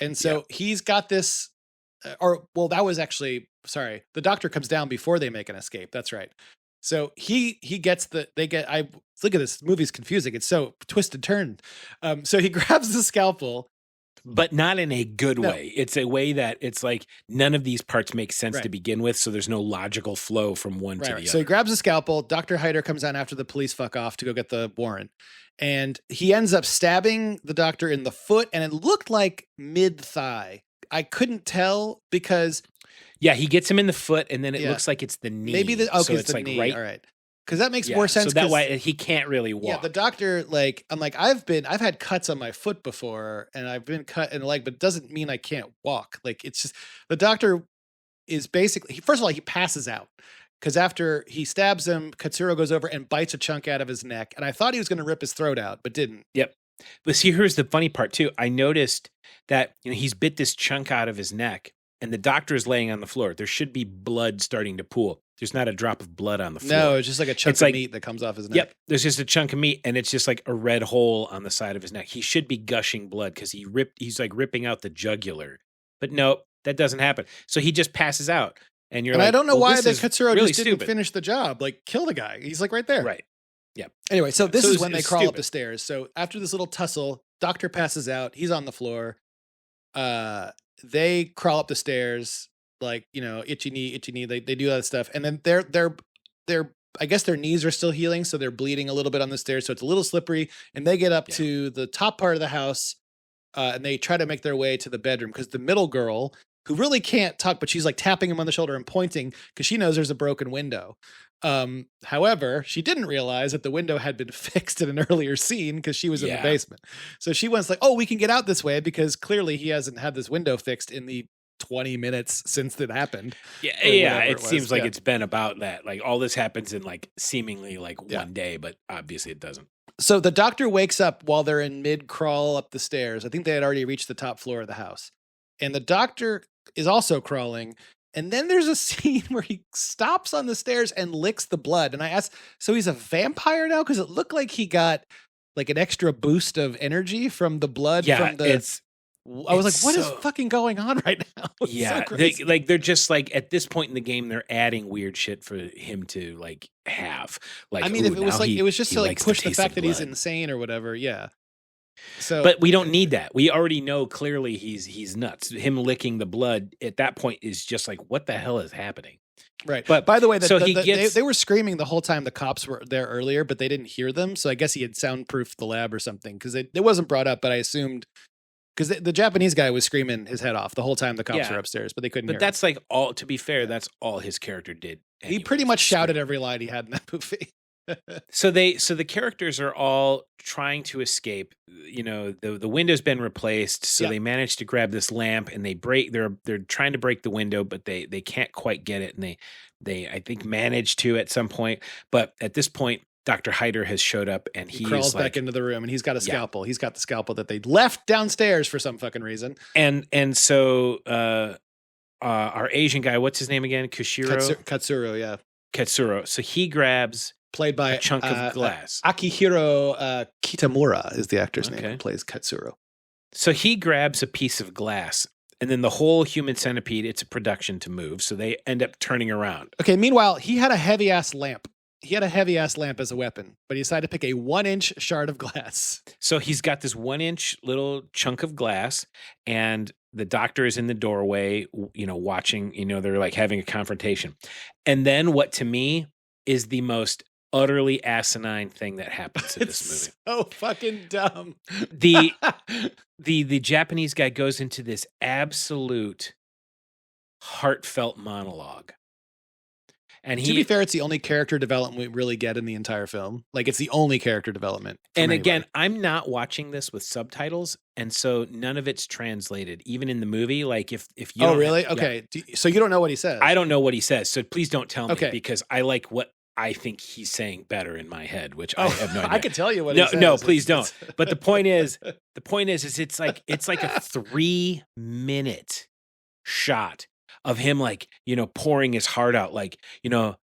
Speaker 2: And so he's got this, that was actually, sorry, the doctor comes down before they make an escape. That's right. So he gets I look at this movie's confusing. It's so twisted turned. So he grabs the scalpel,
Speaker 3: but not in a good
Speaker 2: No.
Speaker 3: way. It's a way that it's like none of these parts make sense
Speaker 2: Right.
Speaker 3: to begin with, so there's no logical flow from one to the other.
Speaker 2: So he grabs a scalpel. Dr. Hyder comes on after the police fuck off to go get the warrant. And he ends up stabbing the doctor in the foot, and it looked like mid-thigh. I couldn't tell because
Speaker 3: yeah, he gets him in the foot, and then it looks like it's the knee.
Speaker 2: Maybe
Speaker 3: so
Speaker 2: it's
Speaker 3: it's
Speaker 2: the
Speaker 3: like
Speaker 2: knee.
Speaker 3: right.
Speaker 2: All right. Because that makes more sense.
Speaker 3: So that way he can't really walk.
Speaker 2: Yeah, the doctor, like, I'm like, I've had cuts on my foot before, and I've been cut in the leg, but it doesn't mean I can't walk. Like, it's just the doctor is basically, first of all, he passes out because after he stabs him, Katsuro goes over and bites a chunk out of his neck, and I thought he was going to rip his throat out, but didn't.
Speaker 3: Yep. But see, here's the funny part too. I noticed that he's bit this chunk out of his neck, and the doctor is laying on the floor. There should be blood starting to pool. There's not a drop of blood on the floor.
Speaker 2: No, it's just like a chunk of meat that comes off his neck.
Speaker 3: Yep, there's just a chunk of meat, and it's just like a red hole on the side of his neck. He should be gushing blood because he's like ripping out the jugular. But no, that doesn't happen. So he just passes out, and I
Speaker 2: don't know why the Katsuro
Speaker 3: really
Speaker 2: just didn't finish the job. Like, kill the guy. He's like right there.
Speaker 3: Right. Yeah.
Speaker 2: Anyway, so this is when they crawl up the stairs. So after this little tussle, doctor passes out. He's on the floor. They crawl up the stairs. Like, itchy knee. They do that stuff. And then they're I guess their knees are still healing. So they're bleeding a little bit on the stairs. So it's a little slippery. And they get up to the top part of the house and they try to make their way to the bedroom because the middle girl, who really can't talk, but she's like tapping him on the shoulder and pointing because she knows there's a broken window. However, she didn't realize that the window had been fixed in an earlier scene because she was in the basement. So she was like, oh, we can get out this way because clearly he hasn't had this window fixed in the 20 minutes since it happened.
Speaker 3: Yeah, it seems like it's been about that. Like all this happens in like seemingly like one day, but obviously it doesn't.
Speaker 2: So the doctor wakes up while they're in mid crawl up the stairs. I think they had already reached the top floor of the house. And the doctor is also crawling. And then there's a scene where he stops on the stairs and licks the blood. And I asked, so he's a vampire now? Because it looked like he got like an extra boost of energy from the blood.
Speaker 3: Yeah,
Speaker 2: from the, I was like, what is fucking going on right now?
Speaker 3: Yeah,
Speaker 2: so
Speaker 3: they're just like at this point in the game, they're adding weird shit for him to like have. Like,
Speaker 2: I mean, if it was like it was just to like push the fact that he's insane or whatever. Yeah. So,
Speaker 3: but we don't need that. We already know clearly he's nuts. Him licking the blood at that point is just like, what the hell is happening?
Speaker 2: Right. But by the way, they were screaming the whole time the cops were there earlier, but they didn't hear them. So I guess he had soundproofed the lab or something because it wasn't brought up. But I assumed. Because the Japanese guy was screaming his head off the whole time the cops were upstairs, but they couldn't hear him.
Speaker 3: But that's like all, to be fair, that's all his character did.
Speaker 2: He pretty much shouted every line he had in that movie.
Speaker 3: So the characters are all trying to escape. The window's been replaced, so they manage to grab this lamp and they're trying to break the window, but they can't quite get it, and they I think manage to at some point. But at this point, Dr. Hyder has showed up and he
Speaker 2: crawls back into the room and he's got a scalpel. He's got the scalpel that they left downstairs for some fucking reason.
Speaker 3: And so our Asian guy, what's his name again?
Speaker 2: Katsuro, yeah.
Speaker 3: Katsuro. So he grabs
Speaker 2: played by
Speaker 3: a chunk of glass.
Speaker 2: Akihiro Kitamura is the actor's name who plays Katsuro.
Speaker 3: So he grabs a piece of glass. And then the whole human centipede, it's a production to move. So they end up turning around.
Speaker 2: Okay, meanwhile, he had a heavy-ass lamp. He had a heavy-ass lamp as a weapon, but he decided to pick a 1-inch shard of glass.
Speaker 3: So he's got this 1-inch little chunk of glass, and the doctor is in the doorway, watching, they're like having a confrontation. And then what to me is the most utterly asinine thing that happens in this movie.
Speaker 2: So fucking dumb.
Speaker 3: The Japanese guy goes into this absolute heartfelt monologue. And
Speaker 2: to be fair, it's the only character development we really get in the entire film. Like, it's the only character development.
Speaker 3: And again, I'm not watching this with subtitles, and so none of it's translated, even in the movie. Like, if you
Speaker 2: oh really okay, so you don't know what he says?
Speaker 3: I don't know what he says, so please don't tell me because I like what I think he's saying better in my head, which I have no idea.
Speaker 2: I can tell you what he says.
Speaker 3: No, please don't. But the point is it's like a 3-minute shot of him, like, pouring his heart out. Like,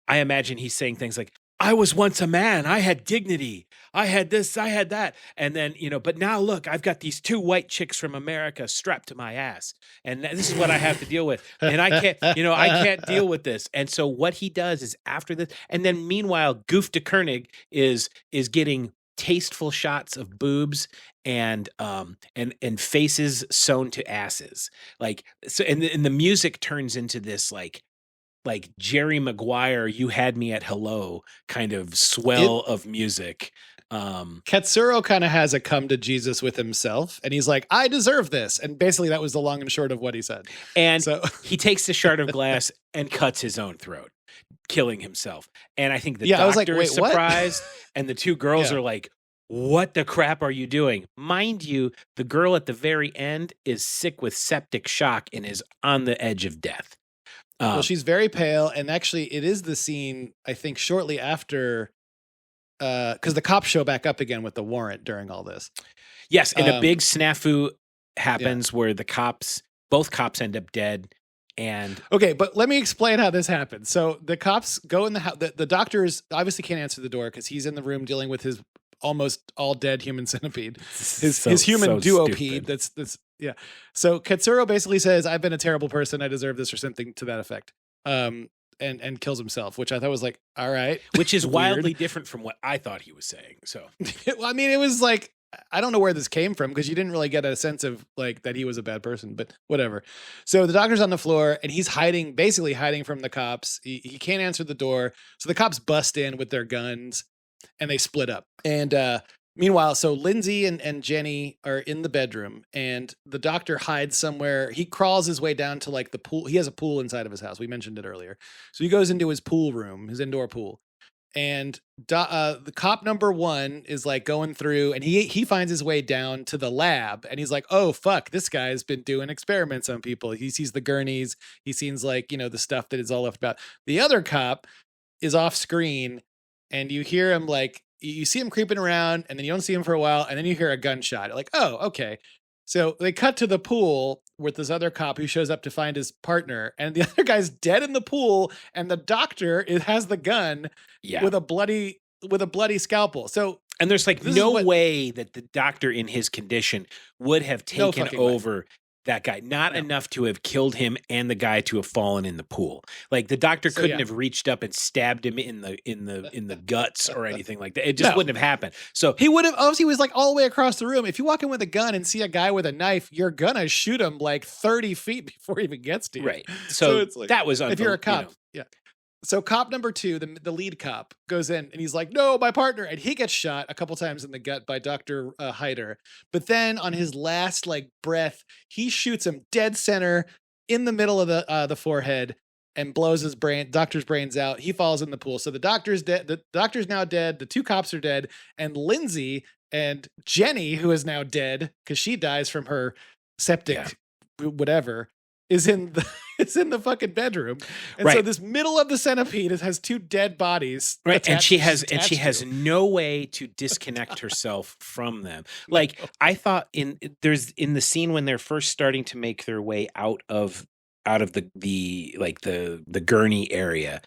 Speaker 3: I imagine he's saying things like, I was once a man. I had dignity. I had this, I had that. And then, but now look, I've got these two white chicks from America strapped to my ass. And this is what I have to deal with. And I can't deal with this. And so what he does is after this, and then meanwhile, Goof de Koenig is getting tasteful shots of boobs and faces sewn to asses. Like, so, and the music turns into this like Jerry Maguire, You Had Me at Hello kind of swell of music.
Speaker 2: Katsuro kind of has a come to Jesus with himself, and he's like, I deserve this. And basically that was the long and short of what he said.
Speaker 3: And so he takes the shard of glass and cuts his own throat, killing himself. And I think the doctor
Speaker 2: I was like,
Speaker 3: is surprised, and the two girls are like, what the crap are you doing? Mind you, the girl at the very end is sick with septic shock and is on the edge of death.
Speaker 2: Well, she's very pale, and actually it is the scene, I think, shortly after, because the cops show back up again with the warrant during all this.
Speaker 3: Yes, and a big snafu happens where both cops end up dead. And
Speaker 2: okay, but let me explain how this happens. So the cops go in the house. The doctors obviously can't answer the door because he's in the room dealing with his almost all dead human centipede, his human duopede. That's yeah. So Katsuro basically says, "I've been a terrible person. I deserve this," or something to that effect. And kills himself, which I thought was like, all right,
Speaker 3: which is wildly different from what I thought he was saying. So,
Speaker 2: well, I mean, it was like, I don't know where this came from because you didn't really get a sense of like that he was a bad person, but whatever. So the doctor's on the floor and he's basically hiding from the cops. He can't answer the door. So the cops bust in with their guns and they split up. And meanwhile, so Lindsay and Jenny are in the bedroom and the doctor hides somewhere. He crawls his way down to like the pool. He has a pool inside of his house. We mentioned it earlier. So he goes into his pool room, his indoor pool. And the cop number one is like going through and he finds his way down to the lab and he's like, oh, fuck, this guy's been doing experiments on people. He sees the gurneys. He sees like, the stuff that is all left about. The other cop is off screen and you hear him like, you see him creeping around and then you don't see him for a while. And then you hear a gunshot. You're like, oh, okay. So they cut to the pool with this other cop who shows up to find his partner, and the other guy's dead in the pool, and the doctor has the gun with a bloody scalpel. So,
Speaker 3: and there's like no way that the doctor in his condition would have taken over that guy. Not enough to have killed him and the guy to have fallen in the pool. Like the doctor couldn't have reached up and stabbed him in the guts or anything like that. It just wouldn't have happened. So
Speaker 2: he would have obviously was like all the way across the room. If you walk in with a gun and see a guy with a knife, you're gonna shoot him like 30 feet before he even gets to you.
Speaker 3: Right. So it's like, that was
Speaker 2: if you're a cop. Yeah. So cop number two, the lead cop, goes in and he's like, no, my partner. And he gets shot a couple times in the gut by Dr. Hyder. But then on his last like breath, he shoots him dead center in the middle of the forehead and blows his doctor's brains out. He falls in the pool. So the doctor's dead. The doctor's now dead. The two cops are dead. And Lindsay and Jenny, who is now dead because she dies from her septic, whatever, is in the fucking bedroom. And so this middle of the centipede has two dead bodies.
Speaker 3: Right. And she has no way to disconnect herself from them. Like I thought in the scene when they're first starting to make their way out of the gurney area,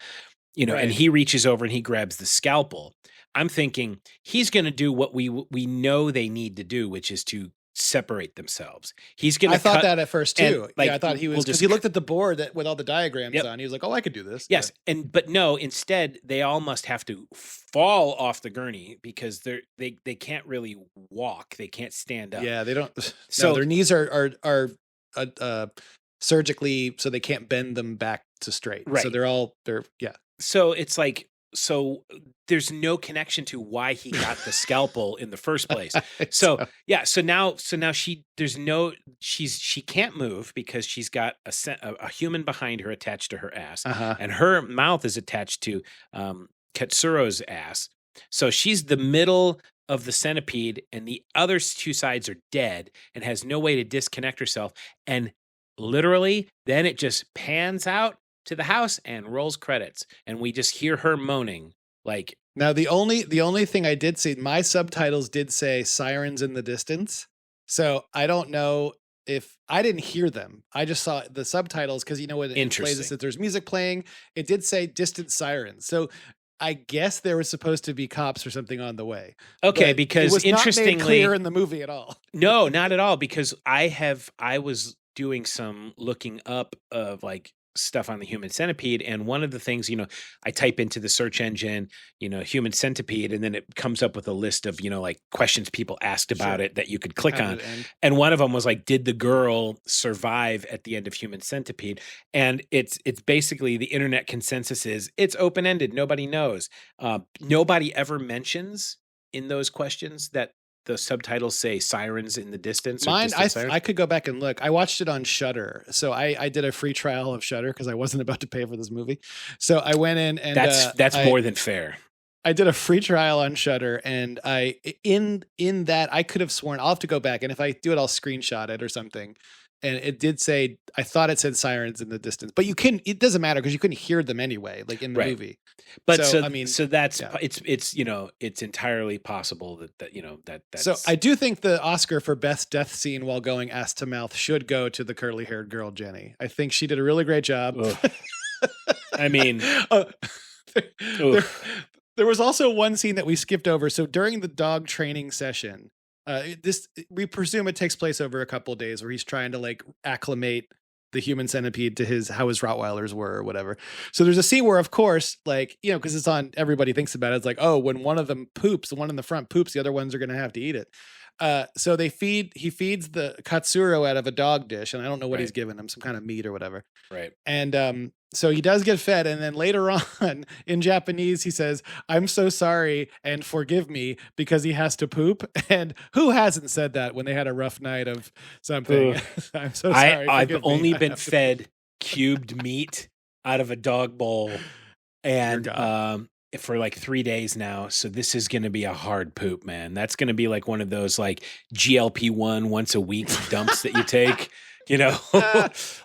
Speaker 3: and he reaches over and he grabs the scalpel. I'm thinking he's going to do what we know they need to do, which is to separate themselves. He's gonna.
Speaker 2: I thought that at first too.
Speaker 3: And, like,
Speaker 2: I thought he was because he looked at the board with all the diagrams on. He was like, "Oh, I could do this."
Speaker 3: Yes, but no. Instead, they all must have to fall off the gurney because they can't really walk. They can't stand up.
Speaker 2: Yeah, they don't. So their knees are surgically, so they can't bend them back to straight.
Speaker 3: Right.
Speaker 2: So they're.
Speaker 3: So it's like. So there's no connection to why he got the scalpel in the first place. So now she can't move because she's got a human behind her attached to her ass, and her mouth is attached to Katsuro's ass. So she's the middle of the centipede, and the other two sides are dead, and has no way to disconnect herself. And literally, then it just pans out to the house and rolls credits, and we just hear her moaning. Like
Speaker 2: now, the only thing I did see, my subtitles did say sirens in the distance, so I don't know if I didn't hear them. I just saw the subtitles because when it plays us that there's music playing, it did say distant sirens. So I guess there was supposed to be cops or something on the way.
Speaker 3: Okay,
Speaker 2: But
Speaker 3: because
Speaker 2: it was not made
Speaker 3: interestingly,
Speaker 2: clear in the movie at all.
Speaker 3: no, not at all. Because I was doing some looking up of like stuff on the human centipede, and one of the things, I type into the search engine, human centipede, and then it comes up with a list of, like questions people asked about
Speaker 2: Sure.
Speaker 3: it that you could click
Speaker 2: How
Speaker 3: on.
Speaker 2: did it end?
Speaker 3: And one of them was like, did the girl survive at the end of human centipede? And it's basically the internet consensus is it's open-ended. Nobody knows. Nobody ever mentions in those questions that the subtitles say sirens in the distance. Or
Speaker 2: Mine,
Speaker 3: distant sirens.
Speaker 2: I could go back and look. I watched it on Shudder, so I did a free trial of Shudder because I wasn't about to pay for this movie. So I went in and
Speaker 3: that's more than fair.
Speaker 2: I did a free trial on Shudder, and in that I could have sworn I'll have to go back, and if I do it, I'll screenshot it or something. And it did say, I thought it said sirens in the distance, but it doesn't matter because you couldn't hear them anyway, like in the
Speaker 3: Right.
Speaker 2: movie.
Speaker 3: But
Speaker 2: So,
Speaker 3: so
Speaker 2: I mean,
Speaker 3: so that's
Speaker 2: yeah.
Speaker 3: it's entirely possible that's
Speaker 2: So I do think the Oscar for best death scene while going ass to mouth should go to the curly haired girl, Jenny. I think she did a really great job.
Speaker 3: Ugh. I mean,
Speaker 2: there was also one scene that we skipped over. So during the dog training session, we presume it takes place over a couple of days where he's trying to like acclimate the human centipede to how his Rottweilers were or whatever. So there's a scene where, of course, like, because it's on, everybody thinks about it. It's like, oh, when one of them poops, the one in the front poops, the other ones are going to have to eat it. So he feeds the Katsuro out of a dog dish, and I don't know what he's giving him, some kind of meat or whatever.
Speaker 3: Right.
Speaker 2: And so he does get fed, and then later on in Japanese he says, "I'm so sorry and forgive me," because he has to poop. And who hasn't said that when they had a rough night of something? I'm so sorry.
Speaker 3: I've only been fed cubed meat out of a dog bowl, and for like 3 days now. So this is going to be a hard poop, man. That's going to be like one of those like GLP-1 once a week dumps that you take.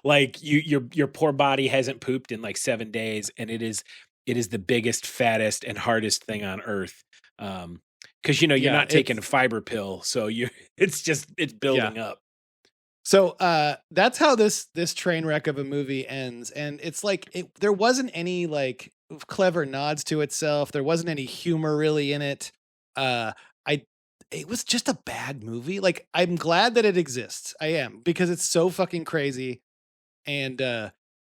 Speaker 3: Like your poor body hasn't pooped in like 7 days, and it is the biggest, fattest, and hardest thing on earth. Because you're not taking a fiber pill, so it's building up.
Speaker 2: So that's how this train wreck of a movie ends, and it's like there wasn't any like clever nods to itself. There wasn't any humor really in it. It was just a bad movie. Like, I'm glad that it exists. I am, because it's so fucking crazy, and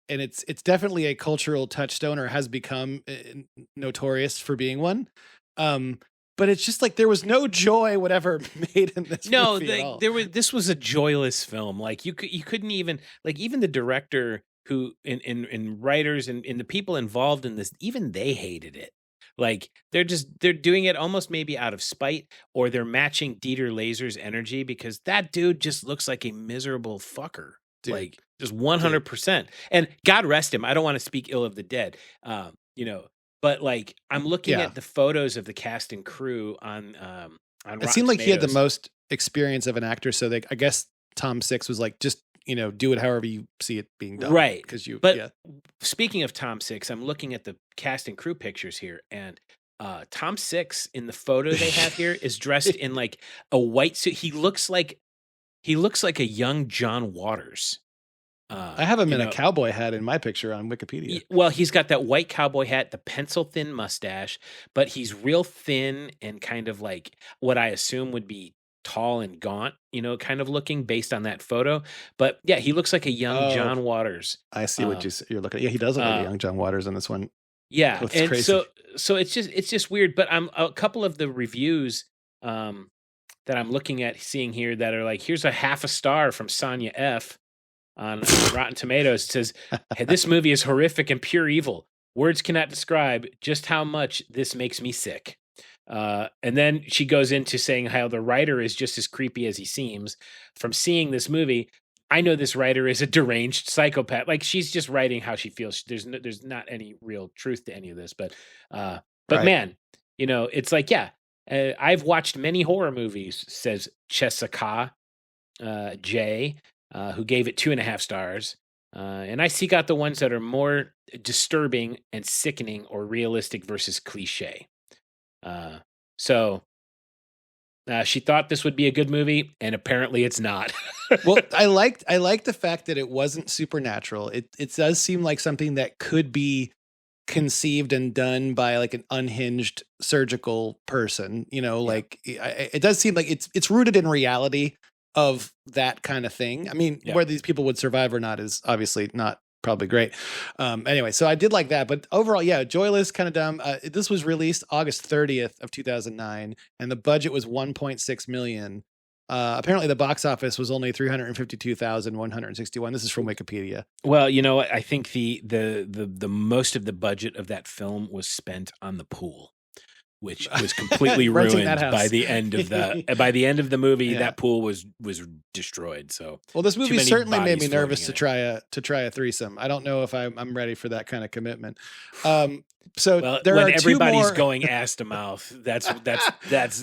Speaker 2: it's definitely a cultural touchstone, or has become notorious for being one. But it's just like there was no joy whatever made in this movie at all.
Speaker 3: This was a joyless film. Like you couldn't even, like, even the director who and writers and the people involved in this, even they hated it. Like they're doing it almost maybe out of spite, or they're matching Dieter Laser's energy, because that dude just looks like a miserable fucker. Dude. Like just 100%. And God rest him. I don't want to speak ill of the dead. But like I'm looking at the photos of the cast and crew on
Speaker 2: it seemed like Tomatoes. He had the most experience of an actor, so I guess Tom Six was like, just do it however you see it being done.
Speaker 3: Right. But speaking of Tom Six, I'm looking at the cast and crew pictures here, and Tom Six in the photo they have here is dressed in like a white suit. He looks like a young John Waters.
Speaker 2: I have him in a cowboy hat in my picture on Wikipedia.
Speaker 3: Well, he's got that white cowboy hat, the pencil thin mustache, but he's real thin and kind of like what I assume would be tall and gaunt, kind of looking based on that photo. But yeah, he looks like a young John Waters.
Speaker 2: I see what you're looking at. Yeah, he does look like a young John Waters in this one.
Speaker 3: Yeah, and crazy. So it's just weird. But I'm a couple of the reviews that I'm looking at, seeing here, that are like, here's a half a star from Sonia F on Rotten Tomatoes. It says, hey, this movie is horrific and pure evil. Words cannot describe just how much this makes me sick. And then she goes into saying how the writer is just as creepy as he seems. From seeing this movie, I know this writer is a deranged psychopath. Like, she's just writing how she feels. There's not any real truth to any of this. But man, it's like, I've watched many horror movies, says Chesaka J, who gave it 2.5 stars. And I seek out the ones that are more disturbing and sickening, or realistic versus cliche. So she thought this would be a good movie, and apparently it's not.
Speaker 2: Well, I liked the fact that it wasn't supernatural. It does seem like something that could be conceived and done by like an unhinged surgical person, like it does seem like it's rooted in reality of that kind of thing. I mean, whether these people would survive or not is obviously not probably great. Anyway, so I did like that, but overall, yeah, joyless, kind of dumb. This was released August 30th of 2009, and the budget was 1.6 million. Apparently the box office was only 352,161. This is from Wikipedia.
Speaker 3: Well, I think the most of the budget of that film was spent on the pool, which was completely ruined by the end of the movie. Yeah. That pool was destroyed. So,
Speaker 2: well, this movie certainly made me nervous to try a threesome. I don't know if I'm ready for that kind of commitment. So there
Speaker 3: when
Speaker 2: are
Speaker 3: everybody's going ass to mouth, that's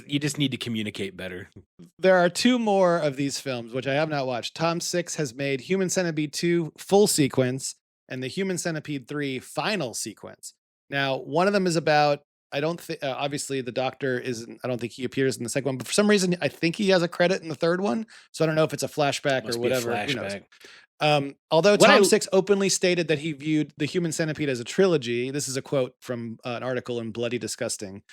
Speaker 3: you just need to communicate better.
Speaker 2: There are two more of these films which I have not watched. Tom Six has made Human Centipede 2 full sequence and the Human Centipede 3 final sequence. Now, one of them is about, I don't think, obviously the doctor isn't, I don't think he appears in the second one, but for some reason I think he has a credit in the third one. So I don't know if it's a flashback or whatever. Who knows? Although Tom Six openly stated that he viewed the Human Centipede as a trilogy, this is a quote from an article in Bloody Disgusting,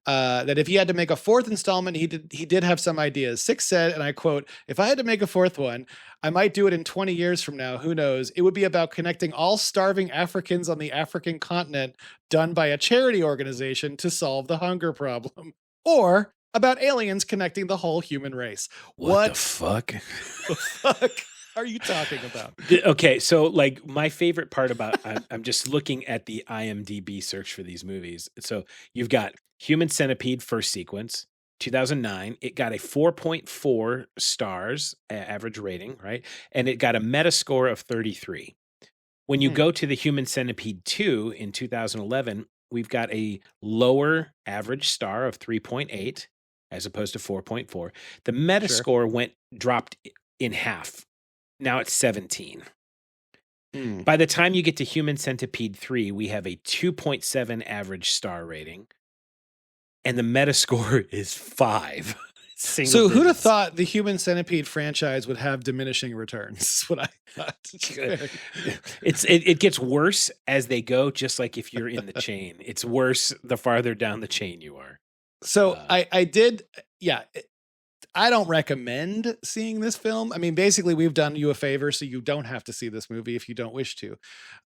Speaker 2: that if he had to make a fourth installment, he did have some ideas. Six said, and I quote, "If I had to make a fourth one, I might do it in 20 years from now. Who knows? It would be about connecting all starving Africans on the African continent done by a charity organization to solve the hunger problem. Or about aliens connecting the whole human race."
Speaker 3: What the fuck?
Speaker 2: The fuck are you talking about?
Speaker 3: Okay, so like my favorite part about I'm just looking at the IMDb search for these movies. So you've got Human Centipede first sequence, 2009. It got a 4.4 stars average rating, right? And it got a Metascore of 33. When you go to the Human Centipede 2 in 2011, we've got a lower average star of 3.8 as opposed to 4.4. The Metascore dropped in half. Now it's 17. By the time you get to Human Centipede 3, we have a 2.7 average star rating, and the Metascore is 5.
Speaker 2: So who'd have thought the Human Centipede franchise would have diminishing returns? Is what I thought.
Speaker 3: It gets worse as they go, just like if you're in the chain. It's worse the farther down the chain you are.
Speaker 2: So I did, yeah. I don't recommend seeing this film. I mean, basically, we've done you a favor, so you don't have to see this movie if you don't wish to.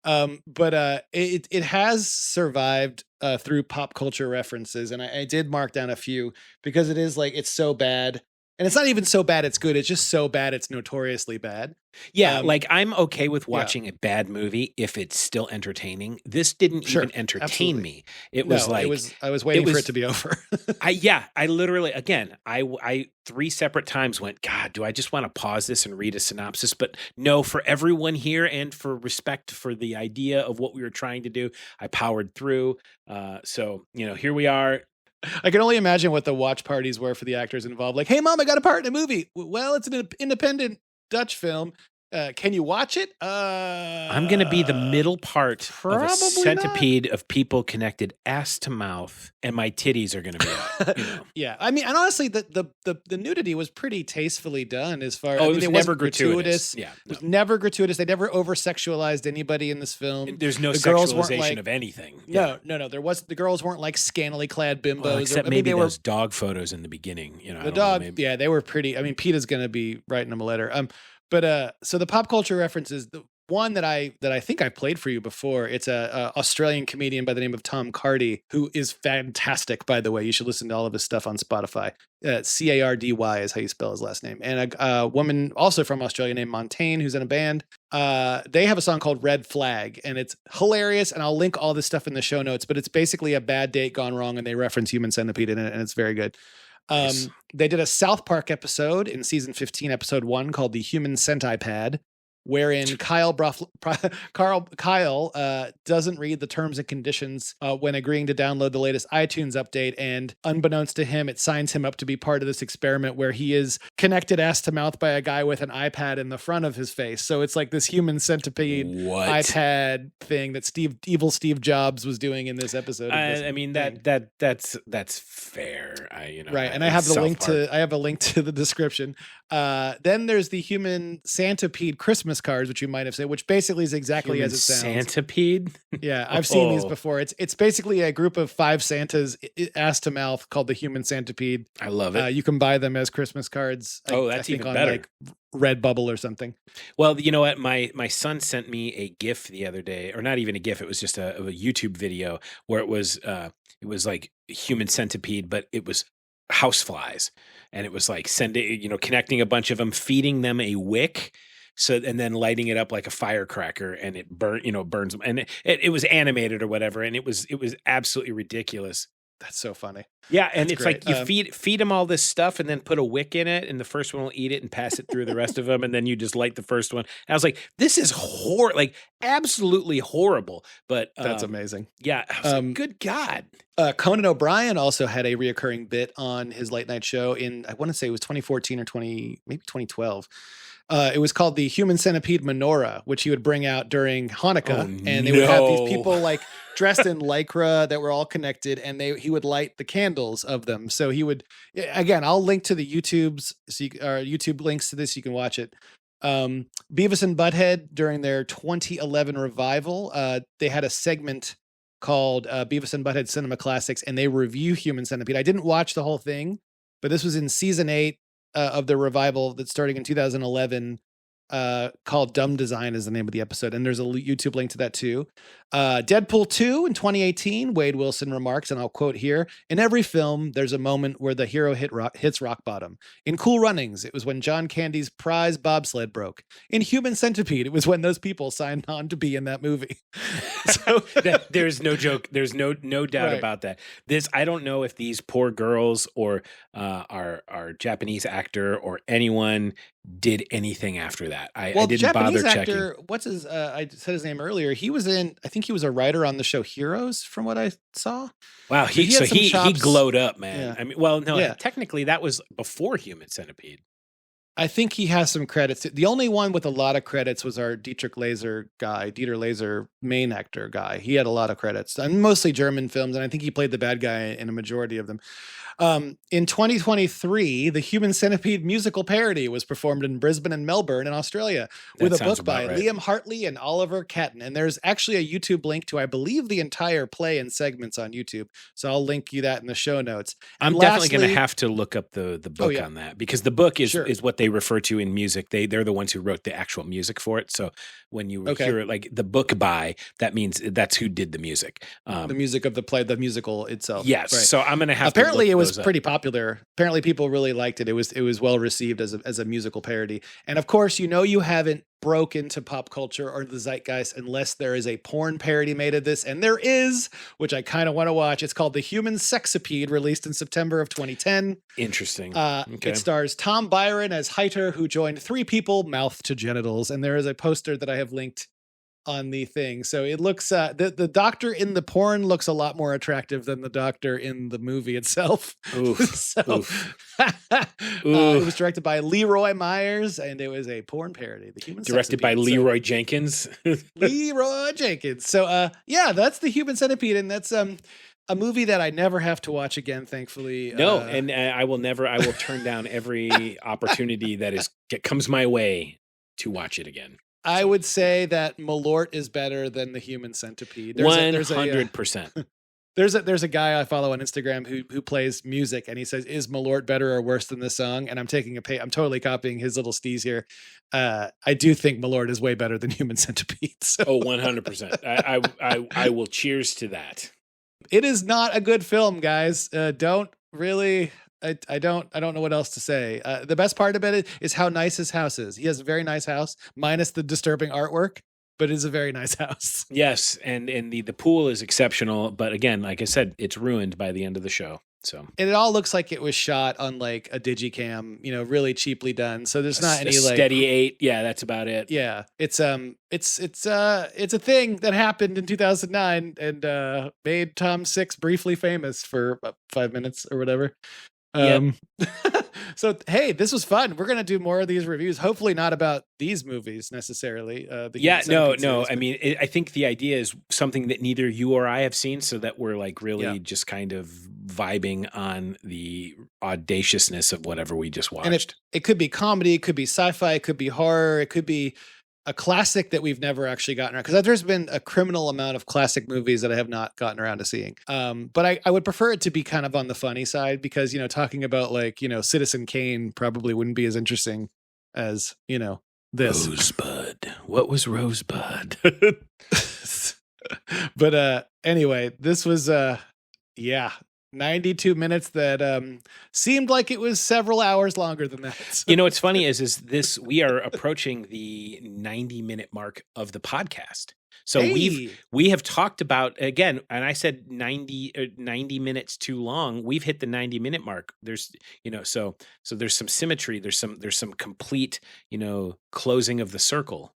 Speaker 2: But it has survived through pop culture references, and I did mark down a few because it is like, it's so bad. And it's not even so bad it's good. It's just so bad it's notoriously bad.
Speaker 3: Yeah, like I'm okay with watching a bad movie if it's still entertaining. This didn't even entertain me. It was I was waiting
Speaker 2: for it to be over.
Speaker 3: I literally, again, I 3 separate times went, God, do I just want to pause this and read a synopsis? But no, for everyone here and for respect for the idea of what we were trying to do, I powered through. So, here we are.
Speaker 2: I can only imagine what the watch parties were for the actors involved. Like, hey, Mom, I got a part in a movie. Well, it's an independent Dutch film. Can you watch it?
Speaker 3: I'm going to be the middle part of a centipede of people connected ass to mouth, and my titties are going to be out.
Speaker 2: Yeah, I mean, and honestly, the nudity was pretty tastefully done. As far
Speaker 3: it was never gratuitous.
Speaker 2: Yeah, it was never gratuitous. They never over sexualized anybody in this film.
Speaker 3: There's no sexualization of anything.
Speaker 2: No. There was the girls weren't like scantily clad bimbos.
Speaker 3: Well, except maybe those dog photos in the beginning.
Speaker 2: The dog, they were pretty. I mean, PETA's going to be writing them a letter. But so the pop culture references, the one that I think I played for you before, it's a Australian comedian by the name of Tom Cardy, who is fantastic, by the way. You should listen to all of his stuff on Spotify. Cardy is how you spell his last name. And a woman also from Australia named Montaigne, who's in a band. They have a song called Red Flag, and it's hilarious. And I'll link all this stuff in the show notes, but it's basically a bad date gone wrong, and they reference Human Centipede in it, and it's very good. Nice. They did a South Park episode in season 15, episode 1 called The Human Centipede, wherein Kyle doesn't read the terms and conditions when agreeing to download the latest iTunes update, and unbeknownst to him, it signs him up to be part of this experiment where he is connected ass to mouth by a guy with an iPad in the front of his face. So it's like this Human Centipede iPad thing that evil Steve Jobs was doing in this episode.
Speaker 3: I mean that's fair.
Speaker 2: Right, and I have the link to the description. Then there's the Human Centipede Christmas Christmas cards, which you might have said, which basically is exactly
Speaker 3: Human
Speaker 2: as it sounds.
Speaker 3: centipede.
Speaker 2: Yeah, I've seen these before. It's basically a group of 5 Santas, ass to mouth, called the Human Centipede.
Speaker 3: I love it.
Speaker 2: You can buy them as Christmas cards.
Speaker 3: That's even better.
Speaker 2: Like Redbubble or something.
Speaker 3: Well, you know what? My son sent me a GIF the other day, or not even a GIF. It was just a YouTube video where it was like Human Centipede, but it was houseflies, and it was like connecting a bunch of them, feeding them a wick. So, and then lighting it up like a firecracker, and it burns them, and it was animated or whatever, and it was absolutely ridiculous.
Speaker 2: That's so funny.
Speaker 3: Yeah, and
Speaker 2: That's
Speaker 3: it's
Speaker 2: great.
Speaker 3: like you feed them all this stuff, and then put a wick in it, and the first one will eat it and pass it through the rest of them, and then you just light the first one. And I was like, this is absolutely horrible. But
Speaker 2: that's amazing.
Speaker 3: Yeah, I was like, good God.
Speaker 2: Conan O'Brien also had a reoccurring bit on his late night show in, I want to say it was 2014 or maybe 2012. It was called the Human Centipede Menorah, which he would bring out during Hanukkah, and they would have these people like dressed in lycra that were all connected, and he would light the candles of them. So he would, again, I'll link to the YouTube links to this. You can watch it. Beavis and Butthead, during their 2011 revival, they had a segment called Beavis and Butthead Cinema Classics, and they review Human Centipede. I didn't watch the whole thing, but this was in season 8 of the revival that's starting in 2011, called Dumb Design is the name of the episode. And there's a YouTube link to that too. Deadpool 2 in 2018, Wade Wilson remarks, and I'll quote here, "In every film, there's a moment where the hero hits rock bottom. In Cool Runnings, it was when John Candy's prize bobsled broke. In Human Centipede, it was when those people signed on to be in that movie."
Speaker 3: So there's no joke. There's no doubt about that. I don't know if these poor girls or our Japanese actor or anyone did anything after that. I didn't
Speaker 2: Japanese
Speaker 3: bother
Speaker 2: actor, checking. What's his? I said his name earlier. He was in. I think he was a writer on the show Heroes, from what I saw.
Speaker 3: Wow, he glowed up, man.
Speaker 2: Yeah.
Speaker 3: I mean, well, no, technically that was before Human Centipede.
Speaker 2: I think he has some credits. The only one with a lot of credits was our Dieter Laser, main actor guy. He had a lot of credits, and mostly German films, and I think he played the bad guy in a majority of them. In 2023, the Human Centipede musical parody was performed in Brisbane and Melbourne in Australia with a book by Liam Hartley and Oliver Catton. And there's actually a YouTube link to, I believe, the entire play and segments on YouTube. So I'll link you that in the show notes.
Speaker 3: I'm definitely going to have to look up the book on that, because the book is what they refer to in music. They're the ones who wrote the actual music for it. So when you hear it, like the book by, that means that's who did the music. The
Speaker 2: music of the play, the musical itself.
Speaker 3: Yes. Right. So I'm going to have
Speaker 2: apparently it was pretty popular. Apparently people really liked it. It was well received as a musical parody. And of course, you haven't broke into pop culture or the zeitgeist unless there is a porn parody made of this, and there is, which I kind of want to watch. It's called The Human Sexipede, released in September of 2010.
Speaker 3: Interesting.
Speaker 2: It stars Tom Byron as Heiter, who joined 3 people, mouth to genitals, and there is a poster that I have linked on the thing. So it looks the doctor in the porn looks a lot more attractive than the doctor in the movie itself.
Speaker 3: Oof.
Speaker 2: It was directed by Leroy Myers, and it was a porn parody. The Human
Speaker 3: Directed by Leroy Jenkins.
Speaker 2: Leroy Jenkins. So that's The Human Centipede, and that's a movie that I never have to watch again, thankfully.
Speaker 3: No, and I will turn down every opportunity that comes my way to watch it again.
Speaker 2: I would say that Malort is better than The Human Centipede.
Speaker 3: 100%.
Speaker 2: There's a guy I follow on Instagram who plays music, and he says, "Is Malort better or worse than this song?" And I'm I'm totally copying his little steez here. I do think Malort is way better than Human Centipede. So.
Speaker 3: 100%. I will cheers to that.
Speaker 2: It is not a good film, guys. Don't really. I don't know what else to say. The best part about it is how nice his house is. He has a very nice house, minus the disturbing artwork, but it is a very nice house.
Speaker 3: Yes, and the pool is exceptional, but again, like I said, it's ruined by the end of the show. So,
Speaker 2: and it all looks like it was shot on like a digicam, really cheaply done. So there's not any like
Speaker 3: steady 8. Yeah, that's about it.
Speaker 2: Yeah, it's a thing that happened in 2009 and made Tom Six briefly famous for 5 minutes or whatever. So hey, this was fun. We're gonna do more of these reviews. Hopefully, not about these movies necessarily.
Speaker 3: No. I mean, I think the idea is something that neither you or I have seen, so that we're like really just kind of vibing on the audaciousness of whatever we just watched.
Speaker 2: And it could be comedy, it could be sci-fi, it could be horror, it could be a classic that we've never actually gotten around, because there's been a criminal amount of classic movies that I have not gotten around to seeing. But I would prefer it to be kind of on the funny side, because, talking about like, Citizen Kane probably wouldn't be as interesting as, this.
Speaker 3: Rosebud. What was Rosebud?
Speaker 2: But anyway, this was 92 minutes that seemed like it was several hours longer than that. So.
Speaker 3: What's funny is this, we are approaching the 90-minute mark of the podcast. So we have talked about, again, and I said 90 minutes too long. We've hit the 90-minute mark. There's, so there's some symmetry. There's some complete, closing of the circle.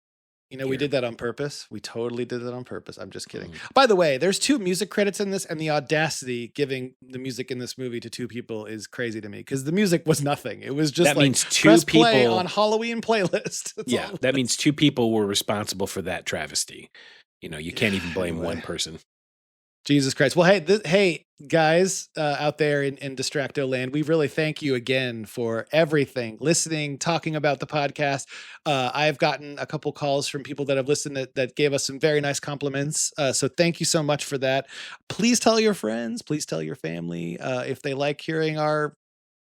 Speaker 2: We did that on purpose. We totally did that on purpose. I'm just kidding. By the way, there's 2 music credits in this, and the audacity giving the music in this movie to 2 people is crazy to me, because the music was nothing. It was just means 2 press people play on Halloween playlist.
Speaker 3: That means 2 people were responsible for that travesty. You can't even blame one person.
Speaker 2: Jesus Christ. Well, hey, guys out there in Distracto land, we really thank you again for everything, listening, talking about the podcast. I've gotten a couple calls from people that have listened that gave us some very nice compliments. So thank you so much for that. Please tell your friends, please tell your family if they like hearing our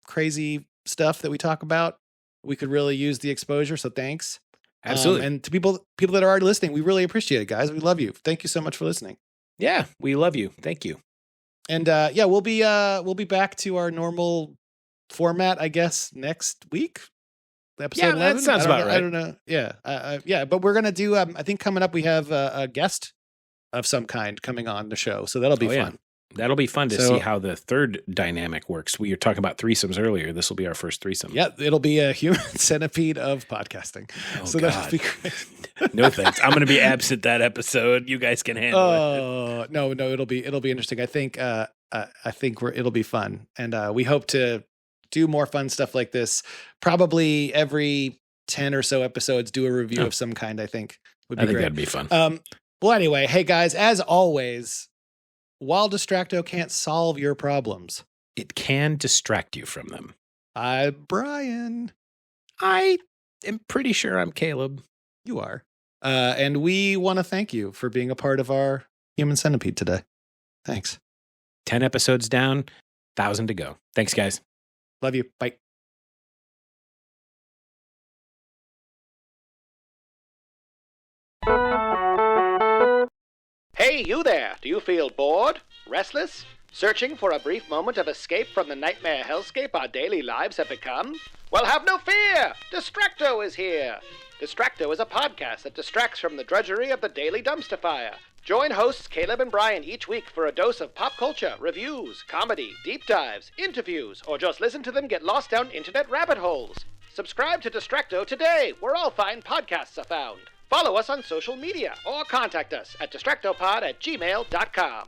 Speaker 2: crazy stuff that we talk about. We could really use the exposure. So thanks.
Speaker 3: Absolutely.
Speaker 2: And to people that are already listening, we really appreciate it, guys. We love you. Thank you so much for listening.
Speaker 3: Yeah, we love you. Thank you.
Speaker 2: And we'll be back to our normal format, I guess, next week. Episode 11?
Speaker 3: That sounds about right.
Speaker 2: I don't know. Yeah, but we're gonna do. I think coming up we have a guest of some kind coming on the show, so that'll be fun.
Speaker 3: That'll be fun to see how the third dynamic works. We were talking about threesomes earlier. This will be our first threesome.
Speaker 2: Yeah, it'll be a human centipede of podcasting.
Speaker 3: Oh,
Speaker 2: so
Speaker 3: God.
Speaker 2: that'll be great.
Speaker 3: No thanks. I'm going to be absent that episode. You guys can handle it.
Speaker 2: Oh no, it'll be interesting. I think it'll be fun, and we hope to do more fun stuff like this. Probably every 10 or so episodes, do a review of some kind. I think would be great.
Speaker 3: That'd be fun.
Speaker 2: Well, anyway, hey guys, as always, while Distracto can't solve your problems,
Speaker 3: it can distract you from them.
Speaker 2: I'm Brian.
Speaker 3: I am pretty sure I'm Caleb.
Speaker 2: You are. And we want to thank you for being a part of our Human Centipede today. Thanks.
Speaker 3: 10 episodes down, 1,000 to go. Thanks, guys.
Speaker 2: Love you. Bye.
Speaker 1: Hey, you there! Do you feel bored? Restless? Searching for a brief moment of escape from the nightmare hellscape our daily lives have become? Well, have no fear! Distracto is here! Distracto is a podcast that distracts from the drudgery of the daily dumpster fire. Join hosts Caleb and Brian each week for a dose of pop culture, reviews, comedy, deep dives, interviews, or just listen to them get lost down internet rabbit holes. Subscribe to Distracto today, where all fine podcasts are found. Follow us on social media or contact us at distractopod@gmail.com.